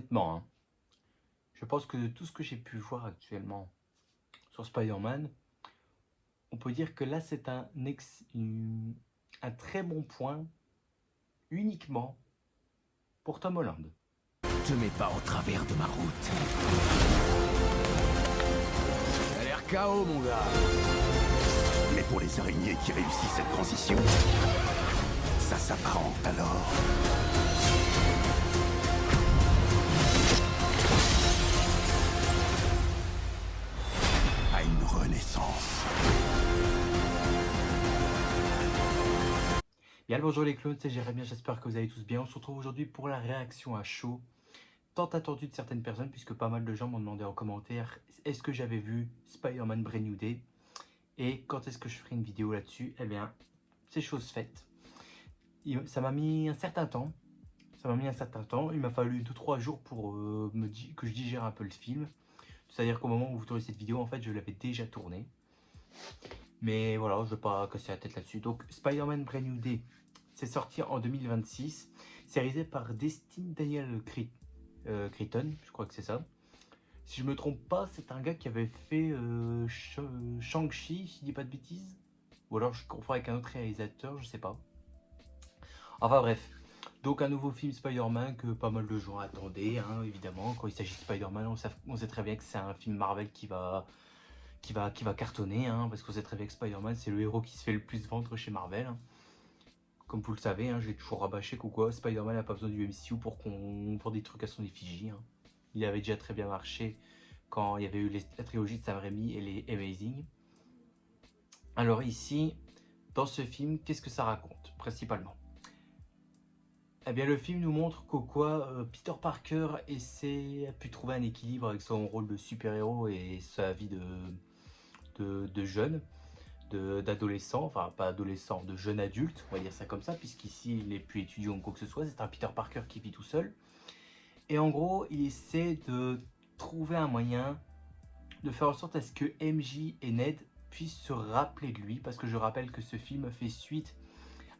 honnêtement, hein, je pense que de tout ce que j'ai pu voir actuellement sur Spider-Man, on peut dire que là c'est un très bon point uniquement pour Tom Holland. Te mets pas en travers de ma route. T'as l'air KO, mon gars. Mais pour les araignées qui réussissent cette transition, ça s'apparente alors à une renaissance. Bien le bonjour les clones, c'est Jérémy, j'espère que vous allez tous bien. On se retrouve aujourd'hui pour la réaction à chaud, tant attendue de certaines personnes, puisque pas mal de gens m'ont demandé en commentaire est-ce que j'avais vu Spider-Man Brand New Day et quand est-ce que je ferai une vidéo là-dessus. Eh bien, c'est chose faite. Ça m'a mis un certain temps. Il m'a fallu 2-3 jours pour que je digère un peu le film. C'est-à-dire qu'au moment où vous tournez cette vidéo, en fait, je l'avais déjà tourné. Mais voilà, je ne vais pas casser la tête là-dessus. Donc, Spider-Man Brand New Day, c'est sorti en 2026. C'est réalisé par Destin Daniel Cretton, je crois que c'est ça. Si je me trompe pas, c'est un gars qui avait fait Shang-Chi, si je dis pas de bêtises. Ou alors je confonds avec un autre réalisateur, je sais pas. Enfin bref. Donc un nouveau film Spider-Man que pas mal de gens attendaient, hein, évidemment. Quand il s'agit de Spider-Man, on sait très bien que c'est un film Marvel qui va cartonner, hein, parce qu'on sait très bien que Spider-Man, c'est le héros qui se fait le plus vendre chez Marvel. Hein. Comme vous le savez, hein, je l'ai toujours rabâché que quoi, Spider-Man n'a pas besoin du MCU pour des trucs à son effigie. Hein. Il avait déjà très bien marché quand il y avait eu la trilogie de Sam Raimi et les Amazing. Alors ici, dans ce film, qu'est-ce que ça raconte, principalement? Eh bien, le film nous montre qu'au quoi Peter Parker a pu trouver un équilibre avec son rôle de super-héros et sa vie de jeune, d'adolescent, enfin pas adolescent, de jeune adulte, on va dire ça comme ça, puisqu'ici il n'est plus étudiant ou quoi que ce soit, c'est un Peter Parker qui vit tout seul. Et en gros, il essaie de trouver un moyen de faire en sorte à ce que MJ et Ned puissent se rappeler de lui, parce que je rappelle que ce film fait suite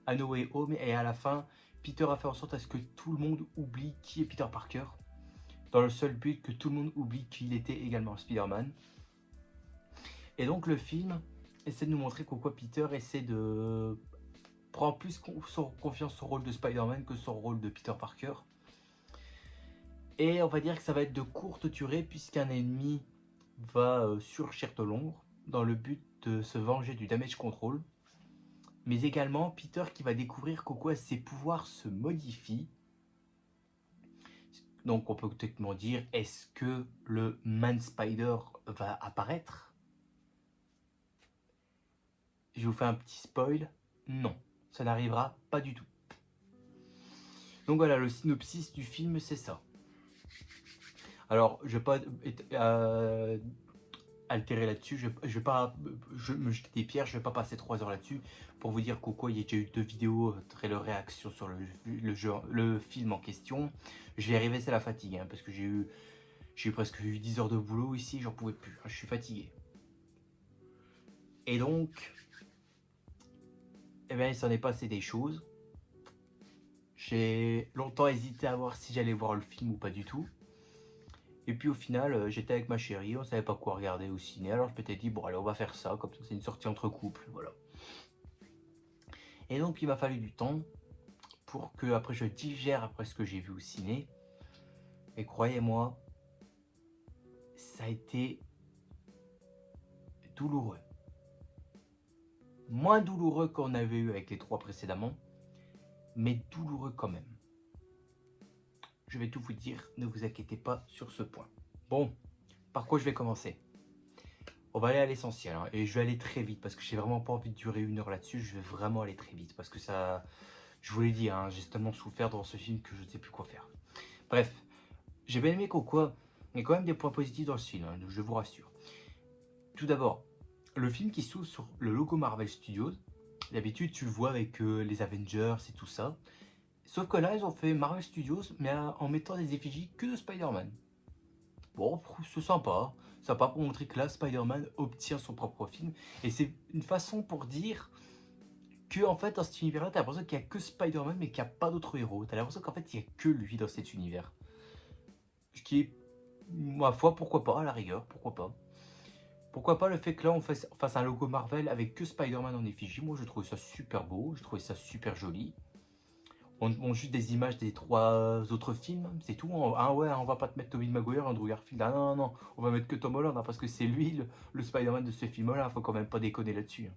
à No Way Home, et à la fin, Peter a fait en sorte à ce que tout le monde oublie qui est Peter Parker, dans le seul but que tout le monde oublie qu'il était également Spider-Man. Et donc le film essaie de nous montrer qu'au quoi Peter essaie de prendre plus confiance son rôle de Spider-Man que son rôle de Peter Parker. Et on va dire que ça va être de courte durée, puisqu'un ennemi va surgir de l'ombre dans le but de se venger du damage control. Mais également Peter qui va découvrir qu'au quoi ses pouvoirs se modifient. Donc on peut techniquement dire, est-ce que le Man Spider va apparaître? Je vous fais un petit spoil, non, ça n'arrivera pas du tout. Donc voilà, le synopsis du film c'est ça. Alors je vais pas altérer là-dessus, je vais pas me jeter des pierres, je vais pas passer 3 heures là-dessus pour vous dire qu'au il y a déjà eu 2 vidéos trailer réaction sur le film en question. Je vais arriver, c'est la fatigue, hein, parce que j'ai eu presque 10 heures de boulot ici, j'en pouvais plus, hein, je suis fatigué. Et donc, eh bien, il s'en est passé des choses. J'ai longtemps hésité à voir si j'allais voir le film ou pas du tout. Et puis au final, j'étais avec ma chérie, on savait pas quoi regarder au ciné, alors je m'étais dit, bon allez, on va faire ça, comme ça c'est une sortie entre couples, voilà. Et donc il m'a fallu du temps pour que après je digère après ce que j'ai vu au ciné. Et croyez-moi, ça a été douloureux. Moins douloureux qu'on avait eu avec les 3 précédemment, mais douloureux quand même. Je vais tout vous dire, ne vous inquiétez pas sur ce point. Bon, par quoi je vais commencer? On va aller à l'essentiel, hein, et je vais aller très vite parce que j'ai vraiment pas envie de durer 1 heure là-dessus. Je vais vraiment aller très vite parce que ça, je vous l'ai dit, hein, j'ai tellement souffert dans ce film que je ne sais plus quoi faire. Bref, j'ai bien aimé quoi. Il y a quand même des points positifs dans le film, hein, je vous rassure. Tout d'abord, le film qui s'ouvre sur le logo Marvel Studios. D'habitude, tu le vois avec les Avengers et tout ça. Sauf que là, ils ont fait Marvel Studios, mais en mettant des effigies que de Spider-Man. Bon, c'est sympa. Sympa pour montrer que là, Spider-Man obtient son propre film. Et c'est une façon pour dire que, en fait, dans cet univers-là, t'as l'impression qu'il n'y a que Spider-Man, mais qu'il n'y a pas d'autres héros. T'as l'impression qu'en fait, il n'y a que lui dans cet univers. Ce qui est, ma foi, pourquoi pas, à la rigueur, pourquoi pas. Pourquoi pas le fait que là, on fasse un logo Marvel avec que Spider-Man en effigie. Moi, je trouve ça super beau, je trouvais ça super joli. On montre juste des images des 3 autres films, c'est tout. Ah ouais, on va pas te mettre Tobey Maguire, Andrew Garfield. Ah non, non, non, on va mettre que Tom Holland, hein, parce que c'est lui le Spider-Man de ce film-là. Faut quand même pas déconner là-dessus.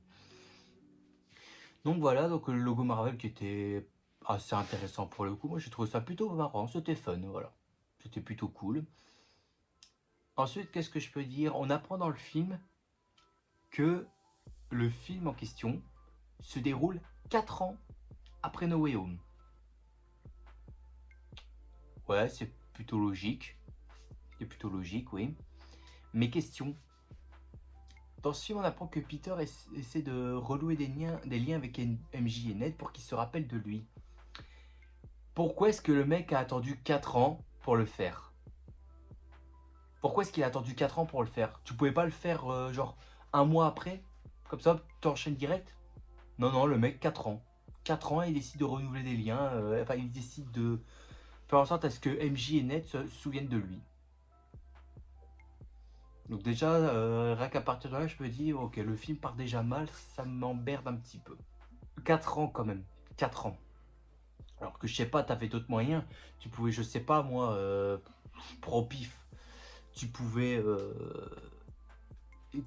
Donc voilà, donc le logo Marvel qui était assez intéressant pour le coup. Moi, j'ai trouvé ça plutôt marrant, c'était fun, voilà. C'était plutôt cool. Ensuite, qu'est-ce que je peux dire? On apprend dans le film que le film en question se déroule 4 ans après No Way Home. Ouais, c'est plutôt logique. C'est plutôt logique, oui. Mais question. Dans ce film, on apprend que Peter essaie de relouer des liens avec MJ et Ned pour qu'ils se rappellent de lui. Pourquoi est-ce que le mec a attendu 4 ans pour le faire? Pourquoi est-ce qu'il a attendu 4 ans pour le faire? Tu pouvais pas le faire genre un mois après? Comme ça, tu enchaînes direct? Non, non, le mec, 4 ans. 4 ans, il décide de renouveler des liens. Enfin, il décide de faire en sorte à ce que MJ et Ned se souviennent de lui. Donc déjà, rien qu'à partir de là, je me dis, ok, le film part déjà mal, ça m'emmerde un petit peu. 4 ans quand même, 4 ans. Alors que je sais pas, t'avais d'autres moyens. Tu pouvais, je sais pas moi, pro pif, tu pouvais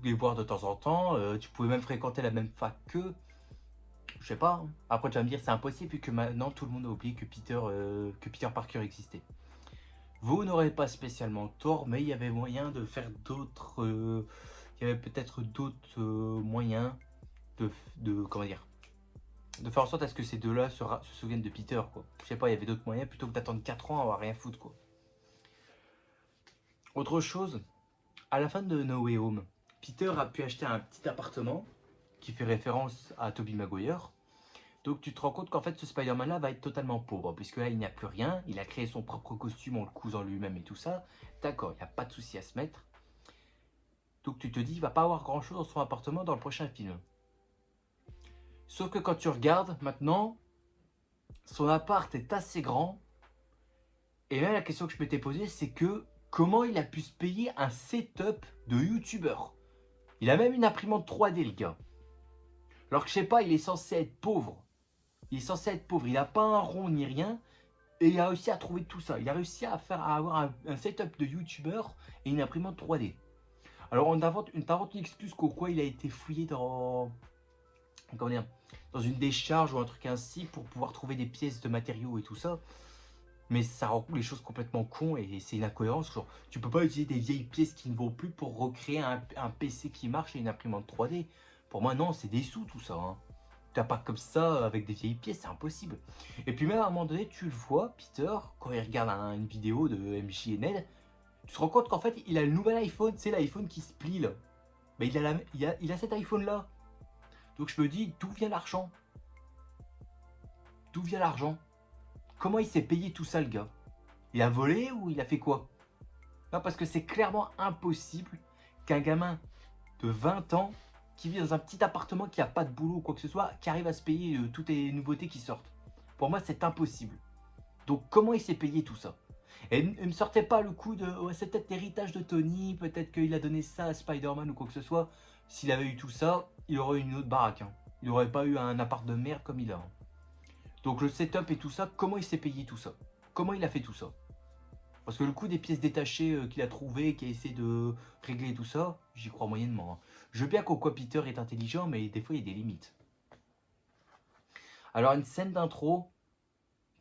les voir de temps en temps, tu pouvez même fréquenter la même fac qu'eux. Je sais pas. Hein. Après, tu vas me dire, c'est impossible, puisque maintenant tout le monde a oublié que Peter Parker existait. Vous n'aurez pas spécialement tort, mais il y avait moyen de faire d'autres. Il y avait peut-être d'autres moyens comment dire, de faire en sorte à ce que ces deux-là se souviennent de Peter, quoi. Je sais pas, il y avait d'autres moyens plutôt que d'attendre 4 ans à avoir rien foutre, quoi. Autre chose, à la fin de No Way Home, Peter a pu acheter un petit appartement qui fait référence à Tobey Maguire. Donc tu te rends compte qu'en fait ce Spider-Man là va être totalement pauvre, puisque là il n'y a plus rien, il a créé son propre costume en le cousant lui-même et tout ça. D'accord, il n'y a pas de souci à se mettre. Donc tu te dis, il va pas avoir grand chose dans son appartement dans le prochain film. Sauf que quand tu regardes maintenant, son appart est assez grand. Et même la question que je m'étais posée, c'est que comment il a pu se payer un setup de youtubeur? Il a même une imprimante 3D, le gars. Alors que je sais pas, il est censé être pauvre. Il est censé être pauvre, il n'a pas un rond ni rien. Et il a réussi à trouver tout ça. Il a réussi à avoir un setup de youtubeur et une imprimante 3D. Alors on invente une excuse qu'au quoi il a été fouillé dans une décharge ou un truc ainsi pour pouvoir trouver des pièces de matériaux et tout ça. Mais ça rend les choses complètement cons et c'est une incohérence. Genre, tu peux pas utiliser des vieilles pièces qui ne vaut plus pour recréer un PC qui marche et une imprimante 3D. Pour moi, non, c'est des sous tout ça. Hein. T'as pas comme ça avec des vieilles pièces, c'est impossible. Et puis même à un moment donné, tu le vois, Peter, quand il regarde une vidéo de MJ et Ned, tu te rends compte qu'en fait, il a le nouvel iPhone, c'est l'iPhone qui se plie là. Mais il a cet iPhone là. Donc je me dis, d'où vient l'argent? D'où vient l'argent? Comment il s'est payé tout ça, le gars? Il a volé ou il a fait quoi? Non, parce que c'est clairement impossible qu'un gamin de 20 ans qui vit dans un petit appartement qui n'a pas de boulot ou quoi que ce soit, qui arrive à se payer toutes les nouveautés qui sortent. Pour moi, c'est impossible. Donc, comment il s'est payé tout ça? Et il ne me sortait pas le coup de ouais, c'est peut-être l'héritage de Tony, peut-être qu'il a donné ça à Spider-Man ou quoi que ce soit. S'il avait eu tout ça, il aurait eu une autre baraque. Hein. Il n'aurait pas eu un appart de merde comme il a. Hein. Donc le setup et tout ça, comment il s'est payé tout ça? Comment il a fait tout ça? Parce que le coup des pièces détachées qu'il a trouvé, qu'il a essayé de régler tout ça, j'y crois moyennement. Hein. Je veux bien qu'au quoi Peter est intelligent, mais des fois il y a des limites. Alors une scène d'intro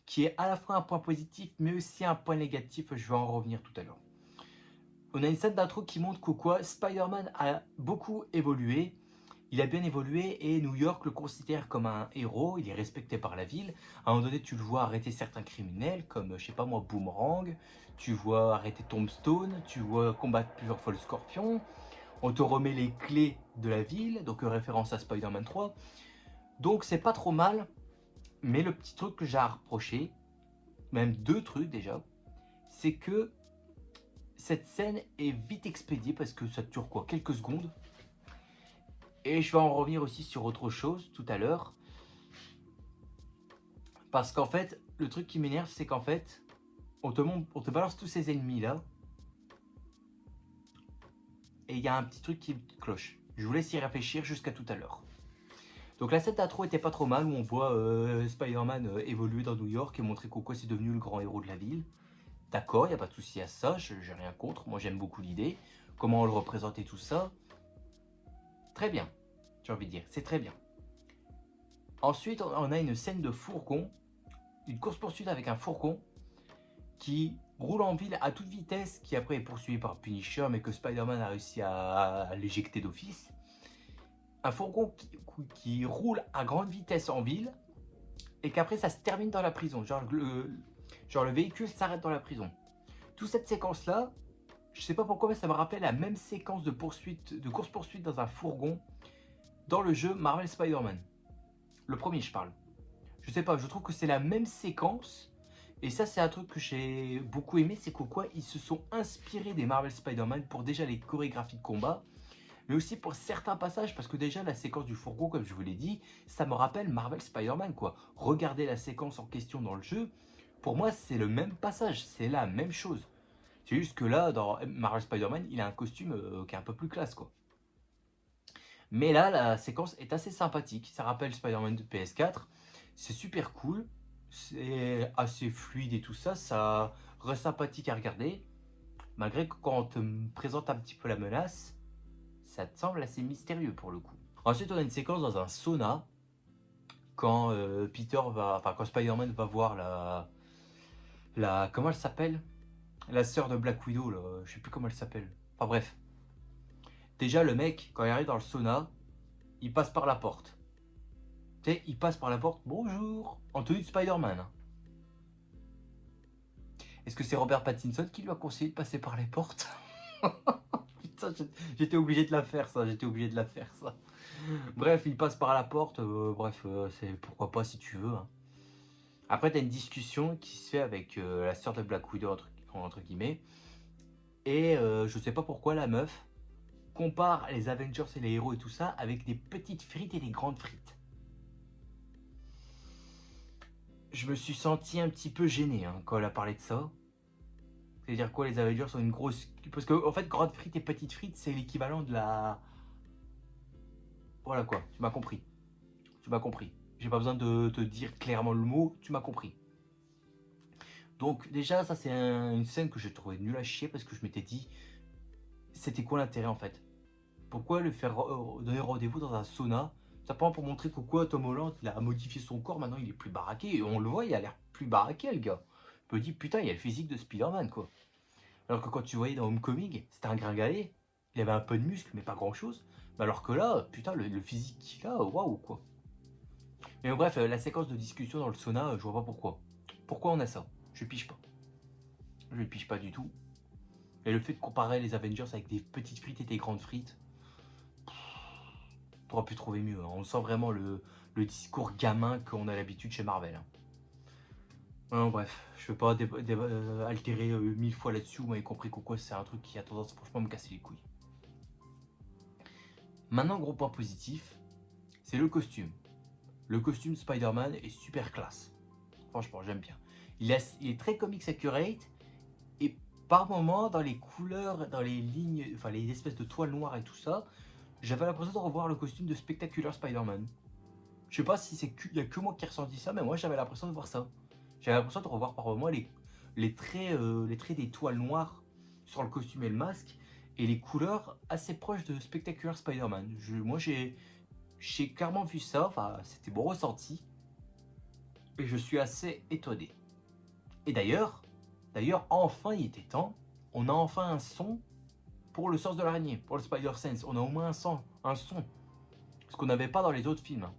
qui est à la fois un point positif, mais aussi un point négatif, je vais en revenir tout à l'heure. On a une scène d'intro qui montre qu'au quoi Spider-Man a beaucoup évolué. Il a bien évolué et New York le considère comme un héros, il est respecté par la ville. À un moment donné, tu le vois arrêter certains criminels comme, je sais pas moi, Boomerang. Tu vois arrêter Tombstone, tu vois combattre plusieurs fois le Scorpion. On te remet les clés de la ville, donc référence à Spider-Man 3. Donc c'est pas trop mal, mais le petit truc que j'ai à reprocher, même 2 trucs déjà, c'est que cette scène est vite expédiée parce que ça dure quoi, quelques secondes. Et je vais en revenir aussi sur autre chose tout à l'heure. Parce qu'en fait, le truc qui m'énerve, c'est qu'en fait, on te balance tous ces ennemis là. Et il y a un petit truc qui cloche. Je vous laisse y réfléchir jusqu'à tout à l'heure. Donc la scène d'intro était pas trop mal, où on voit Spider-Man évoluer dans New York et montrer qu'au quoi c'est devenu le grand héros de la ville. D'accord, il n'y a pas de souci à ça, j'ai rien contre, moi j'aime beaucoup l'idée. Comment on le représente et tout ça. Très bien, j'ai envie de dire, c'est très bien. Ensuite, on a une scène de fourgon, une course-poursuite avec un fourgon qui roule en ville à toute vitesse, qui après est poursuivi par Punisher, mais que Spider-Man a réussi à l'éjecter d'office. Un fourgon qui roule à grande vitesse en ville, et qu'après ça se termine dans la prison. Genre le véhicule s'arrête dans la prison. Toute cette séquence-là, je sais pas pourquoi, mais ça me rappelle la même séquence de course-poursuite dans un fourgon dans le jeu Marvel Spider-Man. Le premier, je parle. Je sais pas, je trouve que c'est la même séquence. Et ça, c'est un truc que j'ai beaucoup aimé, c'est qu'au quoi ils se sont inspirés des Marvel Spider-Man pour déjà les chorégraphies de combat, mais aussi pour certains passages, parce que déjà la séquence du fourgon, comme je vous l'ai dit, ça me rappelle Marvel Spider-Man, quoi. Regardez la séquence en question dans le jeu, pour moi, c'est le même passage, c'est la même chose. C'est juste que là, dans Marvel Spider-Man, il a un costume qui est un peu plus classe, quoi. Mais là, la séquence est assez sympathique, ça rappelle Spider-Man de PS4, c'est super cool. C'est assez fluide et tout ça, ça reste sympathique à regarder. Malgré que quand on te présente un petit peu la menace, ça te semble assez mystérieux pour le coup. Ensuite, on a une séquence dans un sauna quand quand Spider-Man va voir comment elle s'appelle? La sœur de Black Widow, là, je sais plus comment elle s'appelle. Enfin bref. Déjà, le mec, quand il arrive dans le sauna, il passe par la porte. Tu sais, il passe par la porte, bonjour, en tenue de Spider-Man. Est-ce que c'est Robert Pattinson qui lui a conseillé de passer par les portes? Putain, j'étais obligé de la faire ça, Bref, il passe par la porte, c'est pourquoi pas si tu veux. Hein. Après, t'as une discussion qui se fait avec la sœur de Black Widow, entre guillemets. Et je sais pas pourquoi la meuf compare les Avengers et les héros et tout ça avec des petites frites et des grandes frites. Je me suis senti un petit peu gêné quand elle a parlé de ça. C'est-à-dire quoi, les Avengers sont une grosse... Parce que, en fait, grande frite et petite frite, c'est l'équivalent de la... Voilà quoi, tu m'as compris. Tu m'as compris. J'ai pas besoin de te dire clairement le mot, tu m'as compris. Donc déjà, ça c'est une scène que j'ai trouvé nulle à chier parce que je m'étais dit, c'était quoi l'intérêt en fait? Pourquoi le faire donner rendez-vous dans un sauna? Simplement pour montrer que quoi, Tom Holland, il a modifié son corps, maintenant il est plus baraqué. Et on le voit, il a l'air plus baraqué le gars. Je me dis, putain, il y a le physique de Spider-Man quoi. Alors que quand tu voyais dans Homecoming, c'était un gringalet. Il avait un peu de muscle, mais pas grand chose. Mais alors que là, putain, le physique qu'il a, waouh quoi. Mais bref, la séquence de discussion dans le sauna, je vois pas pourquoi. Pourquoi on a ça? Je pige pas. Je pige pas du tout. Et le fait de comparer les Avengers avec des petites frites et des grandes frites, t'aurais pu trouver mieux. Hein. On sent vraiment le discours gamin qu'on a l'habitude chez Marvel. Hein. Non, bref, je ne vais pas altérer 1000 fois là-dessus. Vous m'avez compris quoi, c'est un truc qui a tendance franchement à me casser les couilles. Maintenant, gros point positif, c'est le costume. Le costume Spider-Man est super classe. Franchement, j'aime bien. Il est très comics accurate. Et par moments, dans les couleurs, dans les lignes, enfin les espèces de toiles noires et tout ça, j'avais l'impression de revoir le costume de Spectacular Spider-Man. Je sais pas si il y a que moi qui ai ressenti ça, mais moi j'avais l'impression de voir ça. J'avais l'impression de revoir par moments les traits des toiles noires sur le costume et le masque, et les couleurs assez proches de Spectacular Spider-Man. Moi j'ai clairement vu ça, enfin c'était mon ressenti, et je suis assez étonné. Et d'ailleurs, enfin il était temps, on a enfin un son pour le sens de l'araignée, pour le Spider-Sense. On a au moins un son, ce qu'on n'avait pas dans les autres films.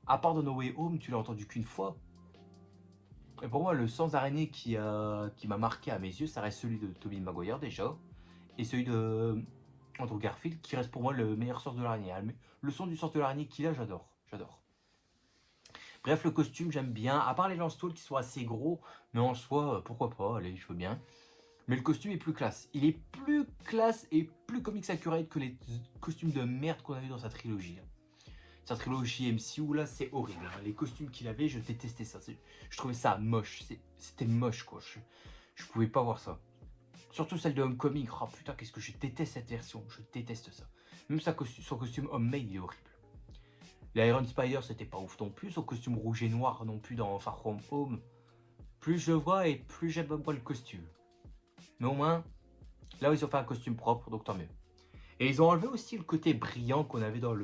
À part de No Way Home, tu l'as entendu qu'une fois. Et pour moi, le sens d'araignée qui m'a marqué à mes yeux, ça reste celui de Tobey Maguire déjà, et celui de Andrew Garfield, qui reste pour moi le meilleur sens de l'araignée. Le son du sens de l'araignée qu'il a, j'adore. Bref, le costume, j'aime bien. À part les lance-toiles qui sont assez gros, mais en soi, pourquoi pas, allez, je veux bien. Mais le costume est plus classe. Il est plus classe et plus comics accurate que les costumes de merde qu'on a vu dans sa trilogie. Sa trilogie MCU, là, c'est horrible. Les costumes qu'il avait, je détestais ça. Je trouvais ça moche. C'était moche, quoi. Je pouvais pas voir ça. Surtout celle de Homecoming. Oh putain, qu'est-ce que je déteste cette version. Je déteste ça. Même son costume Homemade, il est horrible. L'Iron Spider, c'était pas ouf non plus. Son costume rouge et noir non plus dans Far From Home. Plus je le vois et plus j'aime pas le costume. Mais au moins, là ils ont fait un costume propre, donc tant mieux. Et ils ont enlevé aussi le côté brillant qu'on avait dans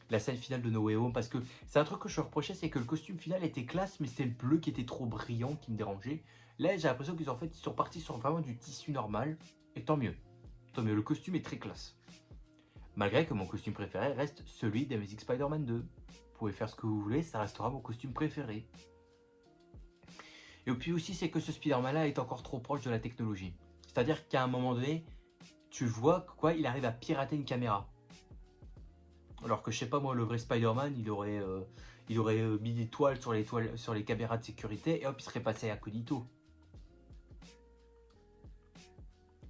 la scène finale de No Way Home. Parce que c'est un truc que je reprochais, c'est que le costume final était classe, mais c'est le bleu qui était trop brillant qui me dérangeait. Là, j'ai l'impression qu'ils ils sont partis sur vraiment du tissu normal. Et tant mieux. Tant mieux, le costume est très classe. Malgré que mon costume préféré reste celui d'Amazing Spider-Man 2. Vous pouvez faire ce que vous voulez, ça restera mon costume préféré. Et puis aussi, c'est que ce Spider-Man-là est encore trop proche de la technologie. C'est-à-dire qu'à un moment donné, tu vois quoi, il arrive à pirater une caméra. Alors que je sais pas moi, le vrai Spider-Man, il aurait mis des toiles sur les caméras de sécurité et hop, il serait passé incognito.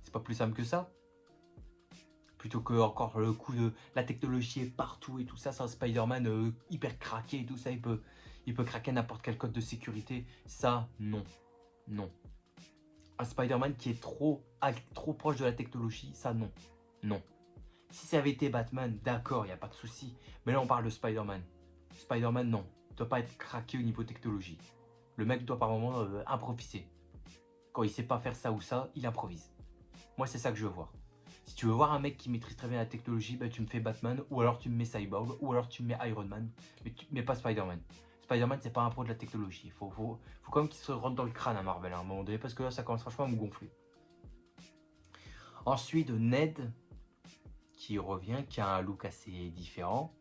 C'est pas plus simple que ça? Plutôt que encore le coup de la technologie est partout et tout ça, c'est un Spider-Man hyper craqué et tout ça, il peut craquer n'importe quel code de sécurité. Ça, non. Non. Un Spider-Man qui est trop proche de la technologie, ça, non. Non. Si ça avait été Batman, d'accord, il n'y a pas de souci. Mais là, on parle de Spider-Man. Spider-Man, non. Il ne doit pas être craqué au niveau technologie. Le mec doit par moment improviser. Quand il sait pas faire ça ou ça, il improvise. Moi, c'est ça que je veux voir. Si tu veux voir un mec qui maîtrise très bien la technologie, bah, tu me fais Batman, ou alors tu me mets Cyborg, ou alors tu me mets Iron Man, mais pas Spider-Man. Spider-Man, c'est pas un pro de la technologie. Faut quand même qu'il se rentre dans le crâne à Marvel à un moment donné, parce que là, ça commence franchement à me gonfler. Ensuite, Ned, qui revient, qui a un look assez différent,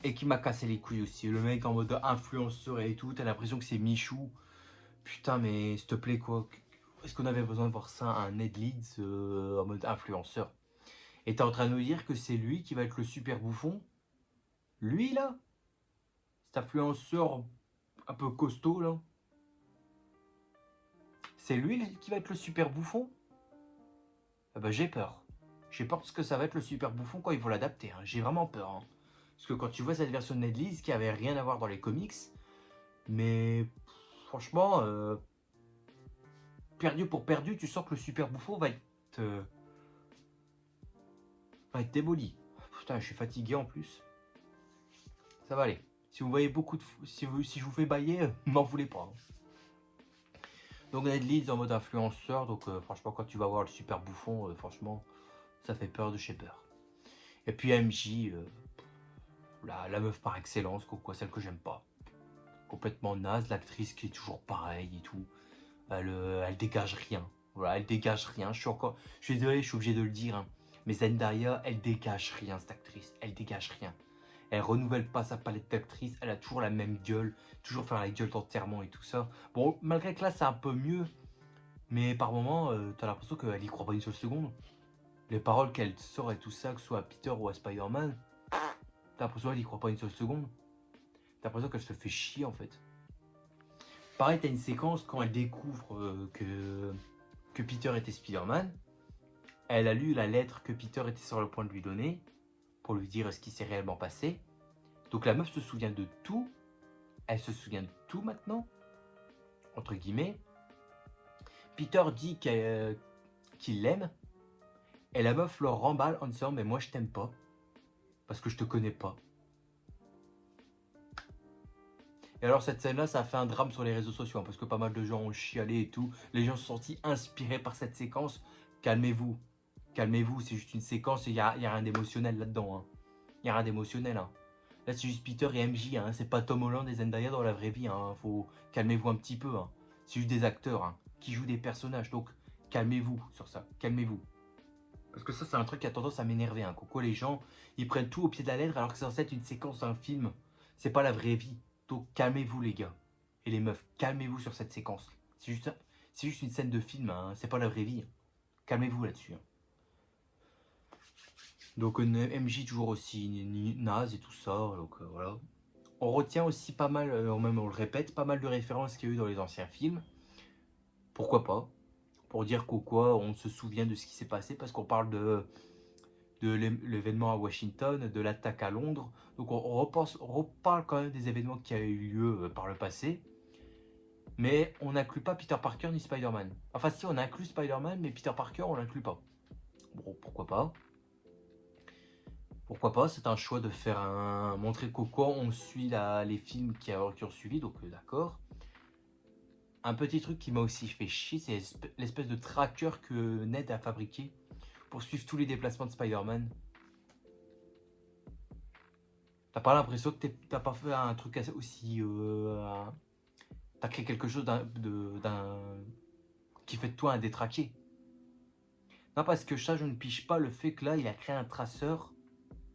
et qui m'a cassé les couilles aussi. Le mec en mode influenceur et tout, t'as l'impression que c'est Michou. Putain, mais s'il te plaît, quoi. Est-ce qu'on avait besoin de voir ça, un Ned Leeds en mode influenceur? Et t'es en train de nous dire que c'est lui qui va être le super bouffon? Lui, là? Cet influenceur un peu costaud, là? C'est lui qui va être le super bouffon? Ah bah j'ai peur. J'ai peur parce que ça va être le super bouffon quand ils vont l'adapter. Hein. J'ai vraiment peur. Hein. Parce que quand tu vois cette version de Ned Leeds qui avait rien à voir dans les comics, mais franchement, perdu pour perdu, tu sens que le super bouffon va être démoli. Putain, je suis fatigué en plus. Ça va aller. Si vous voyez beaucoup de... Si je vous fais bailler, m'en voulez pas. Hein. Donc Ned Leeds en mode influenceur. Donc franchement, quand tu vas voir le super bouffon, franchement, ça fait peur de chez peur. Et puis MJ, la meuf par excellence, quoi, celle que j'aime pas. Complètement naze, l'actrice qui est toujours pareille et tout. Elle dégage rien. Voilà, elle dégage rien. Je suis désolé, je suis obligé de le dire. Hein. Mais Zendaya, elle dégage rien, cette actrice. Elle dégage rien. Elle renouvelle pas sa palette d'actrices. Elle a toujours la même gueule. Toujours faire la gueule d'enterrement et tout ça. Bon, malgré que là, c'est un peu mieux. Mais par moments, t'as l'impression qu'elle y croit pas une seule seconde. Les paroles qu'elle sort et tout ça, que ce soit à Peter ou à Spider-Man, t'as l'impression qu'elle y croit pas une seule seconde. T'as l'impression qu'elle se fait chier en fait. Pareil, t'as une séquence quand elle découvre que Peter était Spider-Man. Elle a lu la lettre que Peter était sur le point de lui donner pour lui dire ce qui s'est réellement passé. Donc la meuf se souvient de tout. Elle se souvient de tout maintenant, entre guillemets. Peter dit qu'il l'aime. Et la meuf le remballe en disant « Mais moi je t'aime pas. Parce que je te connais pas. » Et alors cette scène-là, ça a fait un drame sur les réseaux sociaux. Hein, parce que pas mal de gens ont chialé et tout. Les gens se sont sentis inspirés par cette séquence. Calmez-vous. Calmez-vous, c'est juste une séquence et il n'y a rien d'émotionnel là-dedans. Il n'y a rien d'émotionnel. Hein. Là, c'est juste Peter et MJ. Hein. C'est pas Tom Holland et Zendaya dans la vraie vie. Hein. Faut... Calmez-vous un petit peu. Hein. C'est juste des acteurs hein, qui jouent des personnages. Donc, calmez-vous sur ça. Calmez-vous. Parce que ça, c'est un truc qui a tendance à m'énerver. Hein. Pourquoi les gens, ils prennent tout au pied de la lettre alors que c'est censé être une séquence d'un film. C'est pas la vraie vie. Donc, calmez-vous les gars. Et les meufs, calmez-vous sur cette séquence. C'est juste une scène de film. Hein. C'est pas la vraie vie. Hein. Calmez-vous là-dessus. Hein. Donc MJ toujours aussi naze et tout ça, donc voilà. On retient aussi pas mal, même on le répète, pas mal de références qu'il y a eu dans les anciens films. Pourquoi pas? Pour dire qu'au quoi on se souvient de ce qui s'est passé, parce qu'on parle de l'événement à Washington, de l'attaque à Londres. Donc on reparle quand même des événements qui ont eu lieu par le passé. Mais on n'inclut pas Peter Parker ni Spider-Man. Enfin si, on inclut Spider-Man, mais Peter Parker, on l'inclut pas. Bon, pourquoi pas. Pourquoi pas, c'est un choix de faire un... Montrer qu'au quoi on suit les films qui ont suivi, donc d'accord. Un petit truc qui m'a aussi fait chier, c'est l'espèce de tracker que Ned a fabriqué pour suivre tous les déplacements de Spider-Man. T'as pas l'impression que t'as pas fait un truc aussi... T'as créé quelque chose qui fait de toi un détraqué. Non, parce que ça, je ne pige pas le fait que là, il a créé un traceur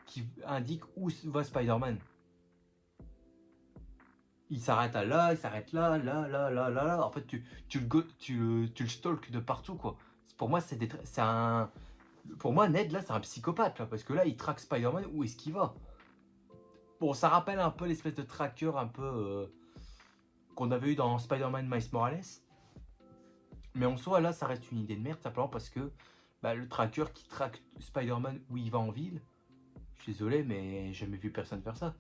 qui indique où va Spider-Man. Il s'arrête là, il s'arrête là, là, là, là, là, là. En fait, tu le stalk de partout, quoi. Pour moi, pour moi, Ned, là, c'est un psychopathe, là, parce que là, il traque Spider-Man, où est-ce qu'il va? Bon, ça rappelle un peu l'espèce de tracker un peu qu'on avait eu dans Spider-Man Miles Morales. Mais en soi, là, ça reste une idée de merde, simplement parce que bah, le tracker qui traque Spider-Man où il va en ville, je suis désolé, mais j'ai jamais vu personne faire ça.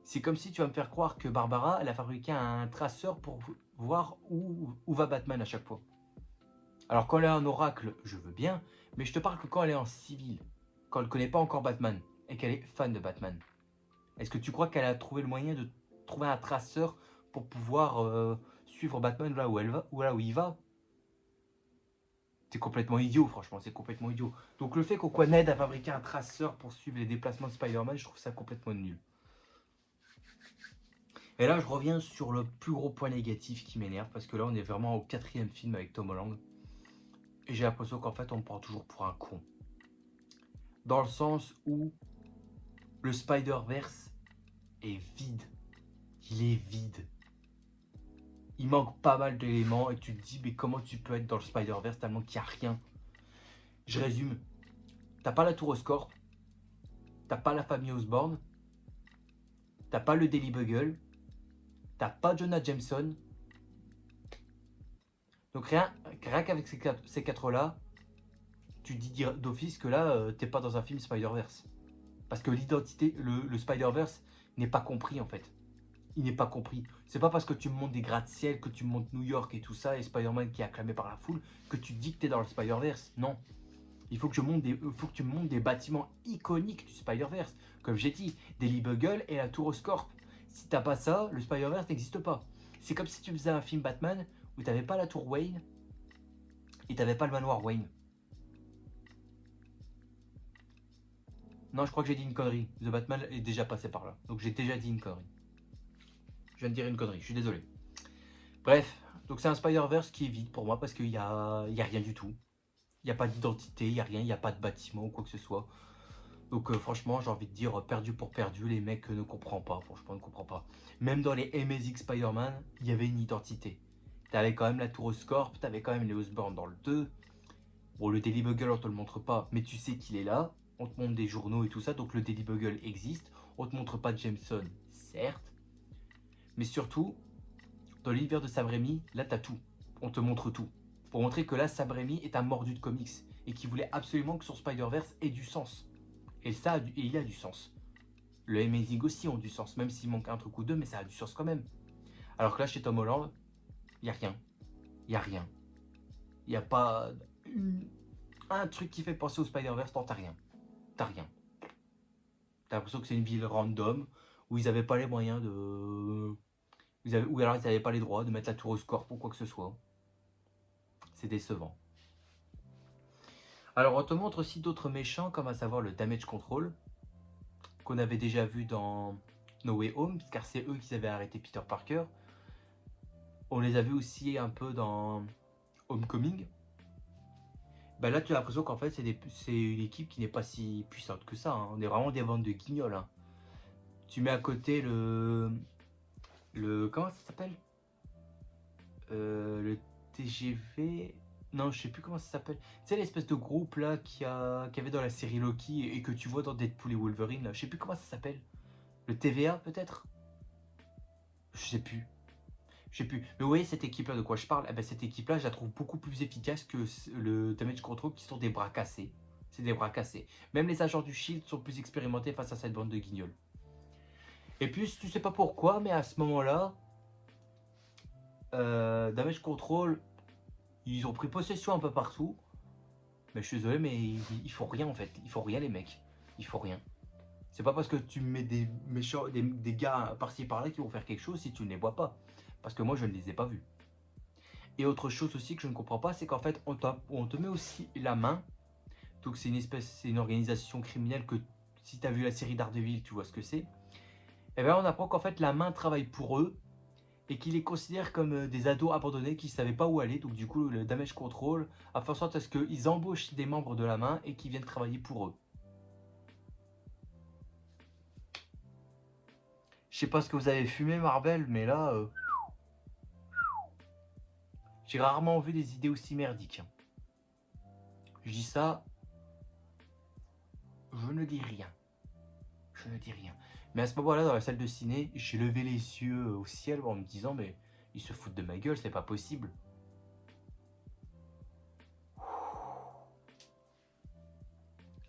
C'est comme si tu vas me faire croire que Barbara, elle a fabriqué un traceur pour voir où va Batman à chaque fois. Alors quand elle est un oracle, je veux bien, mais je te parle que quand elle est en civil, quand elle ne connaît pas encore Batman, et qu'elle est fan de Batman. Est-ce que tu crois qu'elle a trouvé le moyen de trouver un traceur pour pouvoir suivre Batman là où elle va, ou là où il va? C'est complètement idiot, franchement, c'est complètement idiot. Donc le fait qu'Ned a fabriqué un traceur pour suivre les déplacements de Spider-Man, je trouve ça complètement nul. Et là, je reviens sur le plus gros point négatif qui m'énerve, parce que là, on est vraiment au 4e film avec Tom Holland. Et j'ai l'impression qu'en fait, on me prend toujours pour un con. Dans le sens où le Spider-Verse est vide. Il est vide. Il manque pas mal d'éléments et tu te dis, mais comment tu peux être dans le Spider-Verse tellement qu'il n'y a rien? Je résume. T'as pas la Tour Oscorp. T'as pas la famille Osborn. T'as pas le Daily Bugle. T'as pas Jonah Jameson. Donc rien qu'avec ces quatre-là, tu dis d'office que là, t'es pas dans un film Spider-Verse. Parce que l'identité, le Spider-Verse n'est pas compris en fait. Il n'est pas compris. C'est pas parce que tu me montres des gratte-ciel, que tu me montres New York et tout ça, et Spider-Man qui est acclamé par la foule, que tu dis que t'es dans le Spider-Verse. Non. Il faut que, tu me montres des bâtiments iconiques du Spider-Verse. Comme j'ai dit, Daily Bugle et la Tour Oscorp. Si t'as pas ça, le Spider-Verse n'existe pas. C'est comme si tu faisais un film Batman où t'avais pas la Tour Wayne et t'avais pas le manoir Wayne. Non, je crois que j'ai dit une connerie. The Batman est déjà passé par là. Donc j'ai déjà dit une connerie. Je viens de dire une connerie, je suis désolé. Bref, donc c'est un Spider-Verse qui est vide pour moi parce qu'il y a rien du tout. Il n'y a pas d'identité, il n'y a rien, il n'y a pas de bâtiment ou quoi que ce soit. Donc franchement, j'ai envie de dire perdu pour perdu, les mecs ne comprennent pas, franchement ne comprennent pas. Même dans les Amazing Spider-Man, il y avait une identité. T'avais quand même la Tour Oscorp, t'avais quand même les Osborn dans le 2. Bon, le Daily Bugle, on te le montre pas, mais tu sais qu'il est là. On te montre des journaux et tout ça, donc le Daily Bugle existe. On te montre pas Jameson, certes. Mais surtout, dans l'univers de Sam Raimi, là t'as tout. On te montre tout. Pour montrer que là, Sam Raimi est un mordu de comics. Et qu'il voulait absolument que son Spider-Verse ait du sens. Et il a du sens. Le Amazing aussi ont du sens, même s'il manque un truc ou deux, mais ça a du sens quand même. Alors que là, chez Tom Holland, il n'y a rien. Il n'y a rien. Il n'y a pas un truc qui fait penser au Spider-Verse, non, t'as rien. T'as rien. T'as l'impression que c'est une ville random, où ils n'avaient pas les moyens de... Ou alors ils n'avaient pas les droits de mettre la Tour Oscorp ou quoi que ce soit. C'est décevant. Alors on te montre aussi d'autres méchants, comme à savoir le Damage Control, qu'on avait déjà vu dans No Way Home, car c'est eux qui avaient arrêté Peter Parker. On les a vus aussi un peu dans Homecoming. Bah là tu as l'impression qu'en fait c'est une équipe qui n'est pas si puissante que ça, hein. On est vraiment des bandes de guignols, hein. Tu mets à côté comment ça s'appelle, le TGV... Non, je sais plus comment ça s'appelle. C'est l'espèce de groupe là qu'il y avait dans la série Loki et que tu vois dans Deadpool et Wolverine. Là. Je sais plus comment ça s'appelle. Le TVA peut-être. Je sais plus. Mais vous voyez cette équipe là de quoi je parle? Eh ben, cette équipe là, je la trouve beaucoup plus efficace que le Damage Control qui sont des bras cassés. C'est des bras cassés. Même les agents du Shield sont plus expérimentés face à cette bande de guignols. Et puis tu sais pas pourquoi, mais à ce moment là, Damage Control, ils ont pris possession un peu partout. Mais je suis désolé, mais il faut rien en fait. Il faut rien les mecs. Il faut rien. C'est pas parce que tu mets des méchants, des gars par-ci par-là qui vont faire quelque chose si tu ne les vois pas. Parce que moi je ne les ai pas vus. Et autre chose aussi que je ne comprends pas, c'est qu'en fait on te met aussi la main. Donc c'est une organisation criminelle que si tu as vu la série Daredevil, tu vois ce que c'est. Et bien on apprend qu'en fait la main travaille pour eux et qu'ils les considèrent comme des ados abandonnés qui ne savaient pas où aller. Donc du coup le Damage Control a fait en sorte à ce qu'ils embauchent des membres de la main et qui viennent travailler pour eux. Je sais pas ce que vous avez fumé Marvel, mais là... j'ai rarement vu des idées aussi merdiques. Je dis ça, je ne dis rien. Je ne dis rien. Mais à ce moment-là, dans la salle de ciné, j'ai levé les yeux au ciel en me disant, mais ils se foutent de ma gueule, c'est pas possible.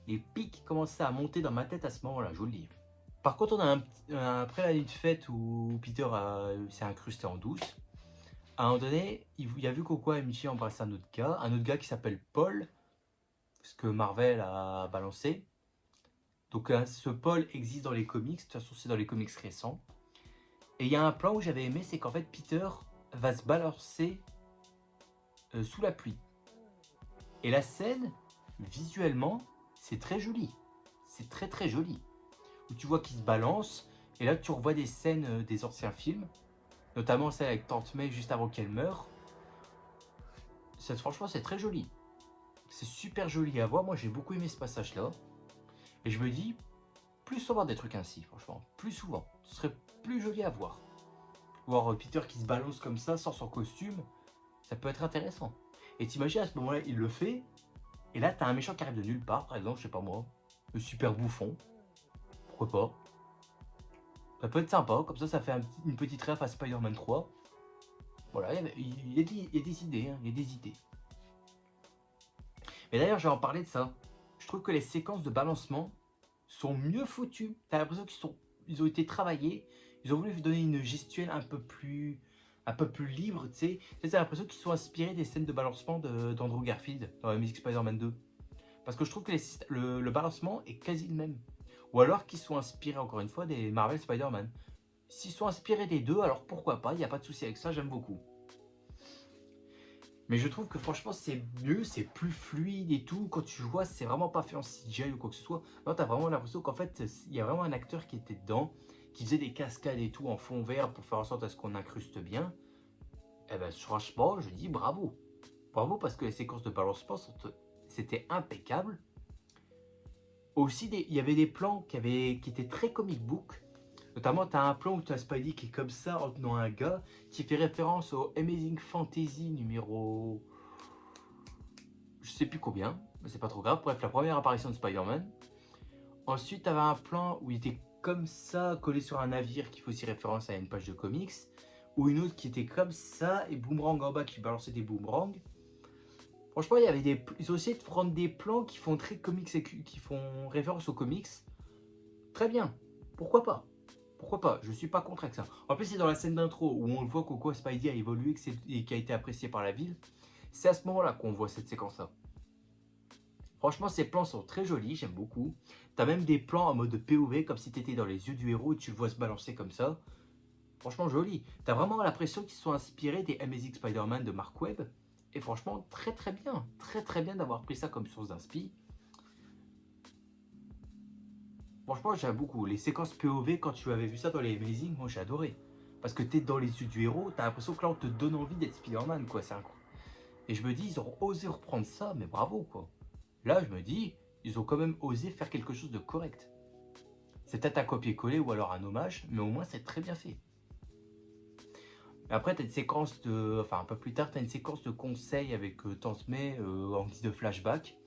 Les pics commençaient à monter dans ma tête à ce moment-là, je vous le dis. Par contre, on a après la nuit de fête où Peter s'est incrusté en douce. À un moment donné, il a vu Coco et Michi embrasser un autre gars qui s'appelle Paul, ce que Marvel a balancé. Donc ce Paul existe dans les comics, de toute façon c'est dans les comics récents. Et il y a un plan où j'avais aimé, c'est qu'en fait Peter va se balancer sous la pluie. Et la scène, visuellement, c'est très joli. C'est très très joli. Où tu vois qu'il se balance, et là tu revois des scènes des anciens films, notamment celle avec Tante May juste avant qu'elle meure. Franchement c'est très joli. C'est super joli à voir, moi j'ai beaucoup aimé ce passage-là. Et je me dis, plus souvent des trucs ainsi, franchement, plus souvent, ce serait plus joli à voir. Voir Peter qui se balance comme ça, sans son costume, ça peut être intéressant. Et t'imagines à ce moment-là, il le fait, et là t'as un méchant qui arrive de nulle part, par exemple, je sais pas moi, le super bouffon, pourquoi pas. Ça peut être sympa, comme ça fait une petite ref à Spider-Man 3. Voilà, il y a des idées, hein, il y a des idées. Mais d'ailleurs, je vais en parler de ça. Je trouve que les séquences de balancement sont mieux foutues. T'as l'impression qu'ils ont été travaillés. Ils ont voulu donner une gestuelle un peu plus libre, tu sais. T'as l'impression qu'ils sont inspirés des scènes de balancement d'Andrew Garfield dans la musique Spider-Man 2. Parce que je trouve que le balancement est quasi le même. Ou alors qu'ils sont inspirés, encore une fois, des Marvel Spider-Man. S'ils sont inspirés des deux, alors pourquoi pas, il n'y a pas de souci avec ça, j'aime beaucoup. Mais je trouve que franchement c'est mieux, c'est plus fluide et tout. Quand tu vois, c'est vraiment pas fait en CGI ou quoi que ce soit. Non, t'as vraiment l'impression qu'en fait, il y a vraiment un acteur qui était dedans, qui faisait des cascades et tout en fond vert pour faire en sorte à ce qu'on incruste bien. Et ben franchement, je dis bravo. Bravo parce que les séquences de balancement, c'était impeccable. Aussi, il y avait des plans qui étaient très comic book. Notamment, tu as un plan où tu as Spidey qui est comme ça en tenant un gars, qui fait référence au Amazing Fantasy numéro... je sais plus combien, mais c'est pas trop grave. Bref, la première apparition de Spider-Man. Ensuite, tu avais un plan où il était comme ça, collé sur un navire qui fait aussi référence à une page de comics. Ou une autre qui était comme ça, et Boomerang en bas qui balançait des boomerangs. Franchement, ils ont essayé de prendre des plans qui font très comics et qui font référence aux comics. Très bien, pourquoi pas? Pourquoi pas? Je suis pas contre avec ça. En plus, c'est dans la scène d'intro où on le voit qu'au quoi Spidey a évolué et qui a été apprécié par la ville. C'est à ce moment-là qu'on voit cette séquence-là. Franchement, ces plans sont très jolis, j'aime beaucoup. T'as même des plans en mode POV, comme si t'étais dans les yeux du héros et tu le vois se balancer comme ça. Franchement, joli. T'as vraiment l'impression qu'ils sont inspirés des Amazing Spider-Man de Mark Webb. Et franchement, très très bien. Très très bien d'avoir pris ça comme source d'inspi. Franchement, j'aime beaucoup. Les séquences POV, quand tu avais vu ça dans les Amazing, moi j'ai adoré. Parce que t'es dans les yeux du héros, t'as l'impression que là on te donne envie d'être Spider-Man, quoi. C'est incroyable. Et je me dis, ils ont osé reprendre ça, mais bravo, quoi. Là, je me dis, ils ont quand même osé faire quelque chose de correct. C'est peut-être un copier-coller ou alors un hommage, mais au moins c'est très bien fait. Et après, t'as une séquence de... Enfin, un peu plus tard, t'as une séquence de conseils avec Tante May en guise de flashback.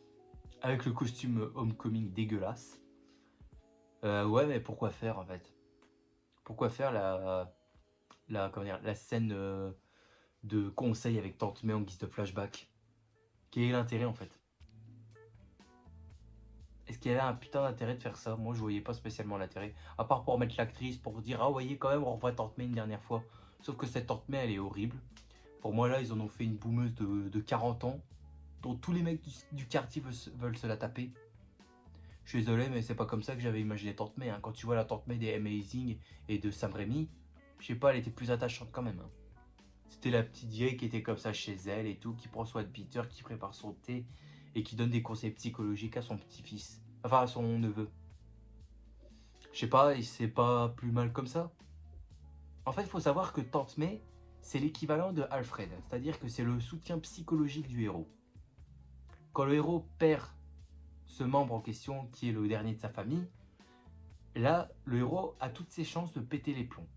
Avec le costume Homecoming dégueulasse. Ouais, mais pourquoi faire en fait? Pourquoi faire la scène de conseil avec Tante May en guise de flashback? Quel est l'intérêt en fait? Est-ce qu'il y avait un putain d'intérêt de faire ça? Moi je voyais pas spécialement l'intérêt. À part pour mettre l'actrice, pour dire ah vous voyez quand même on revoit Tante May une dernière fois. Sauf que cette Tante May elle est horrible. Pour moi, là, ils en ont fait une boumeuse de 40 ans, dont tous les mecs du quartier veulent se la taper. Je suis désolé, mais c'est pas comme ça que j'avais imaginé Tante May. Hein. Quand tu vois la Tante May des Amazing et de Sam Raimi, je sais pas, elle était plus attachante quand même. Hein. C'était la petite vieille qui était comme ça chez elle et tout, qui prend soin de Peter, qui prépare son thé et qui donne des conseils psychologiques à son petit-fils. Enfin, à son neveu. Je sais pas, c'est pas plus mal comme ça. En fait, il faut savoir que Tante May, c'est l'équivalent de Alfred. C'est-à-dire que c'est le soutien psychologique du héros. Quand le héros perd ce membre en question, qui est le dernier de sa famille, là, le héros a toutes ses chances de péter les plombs.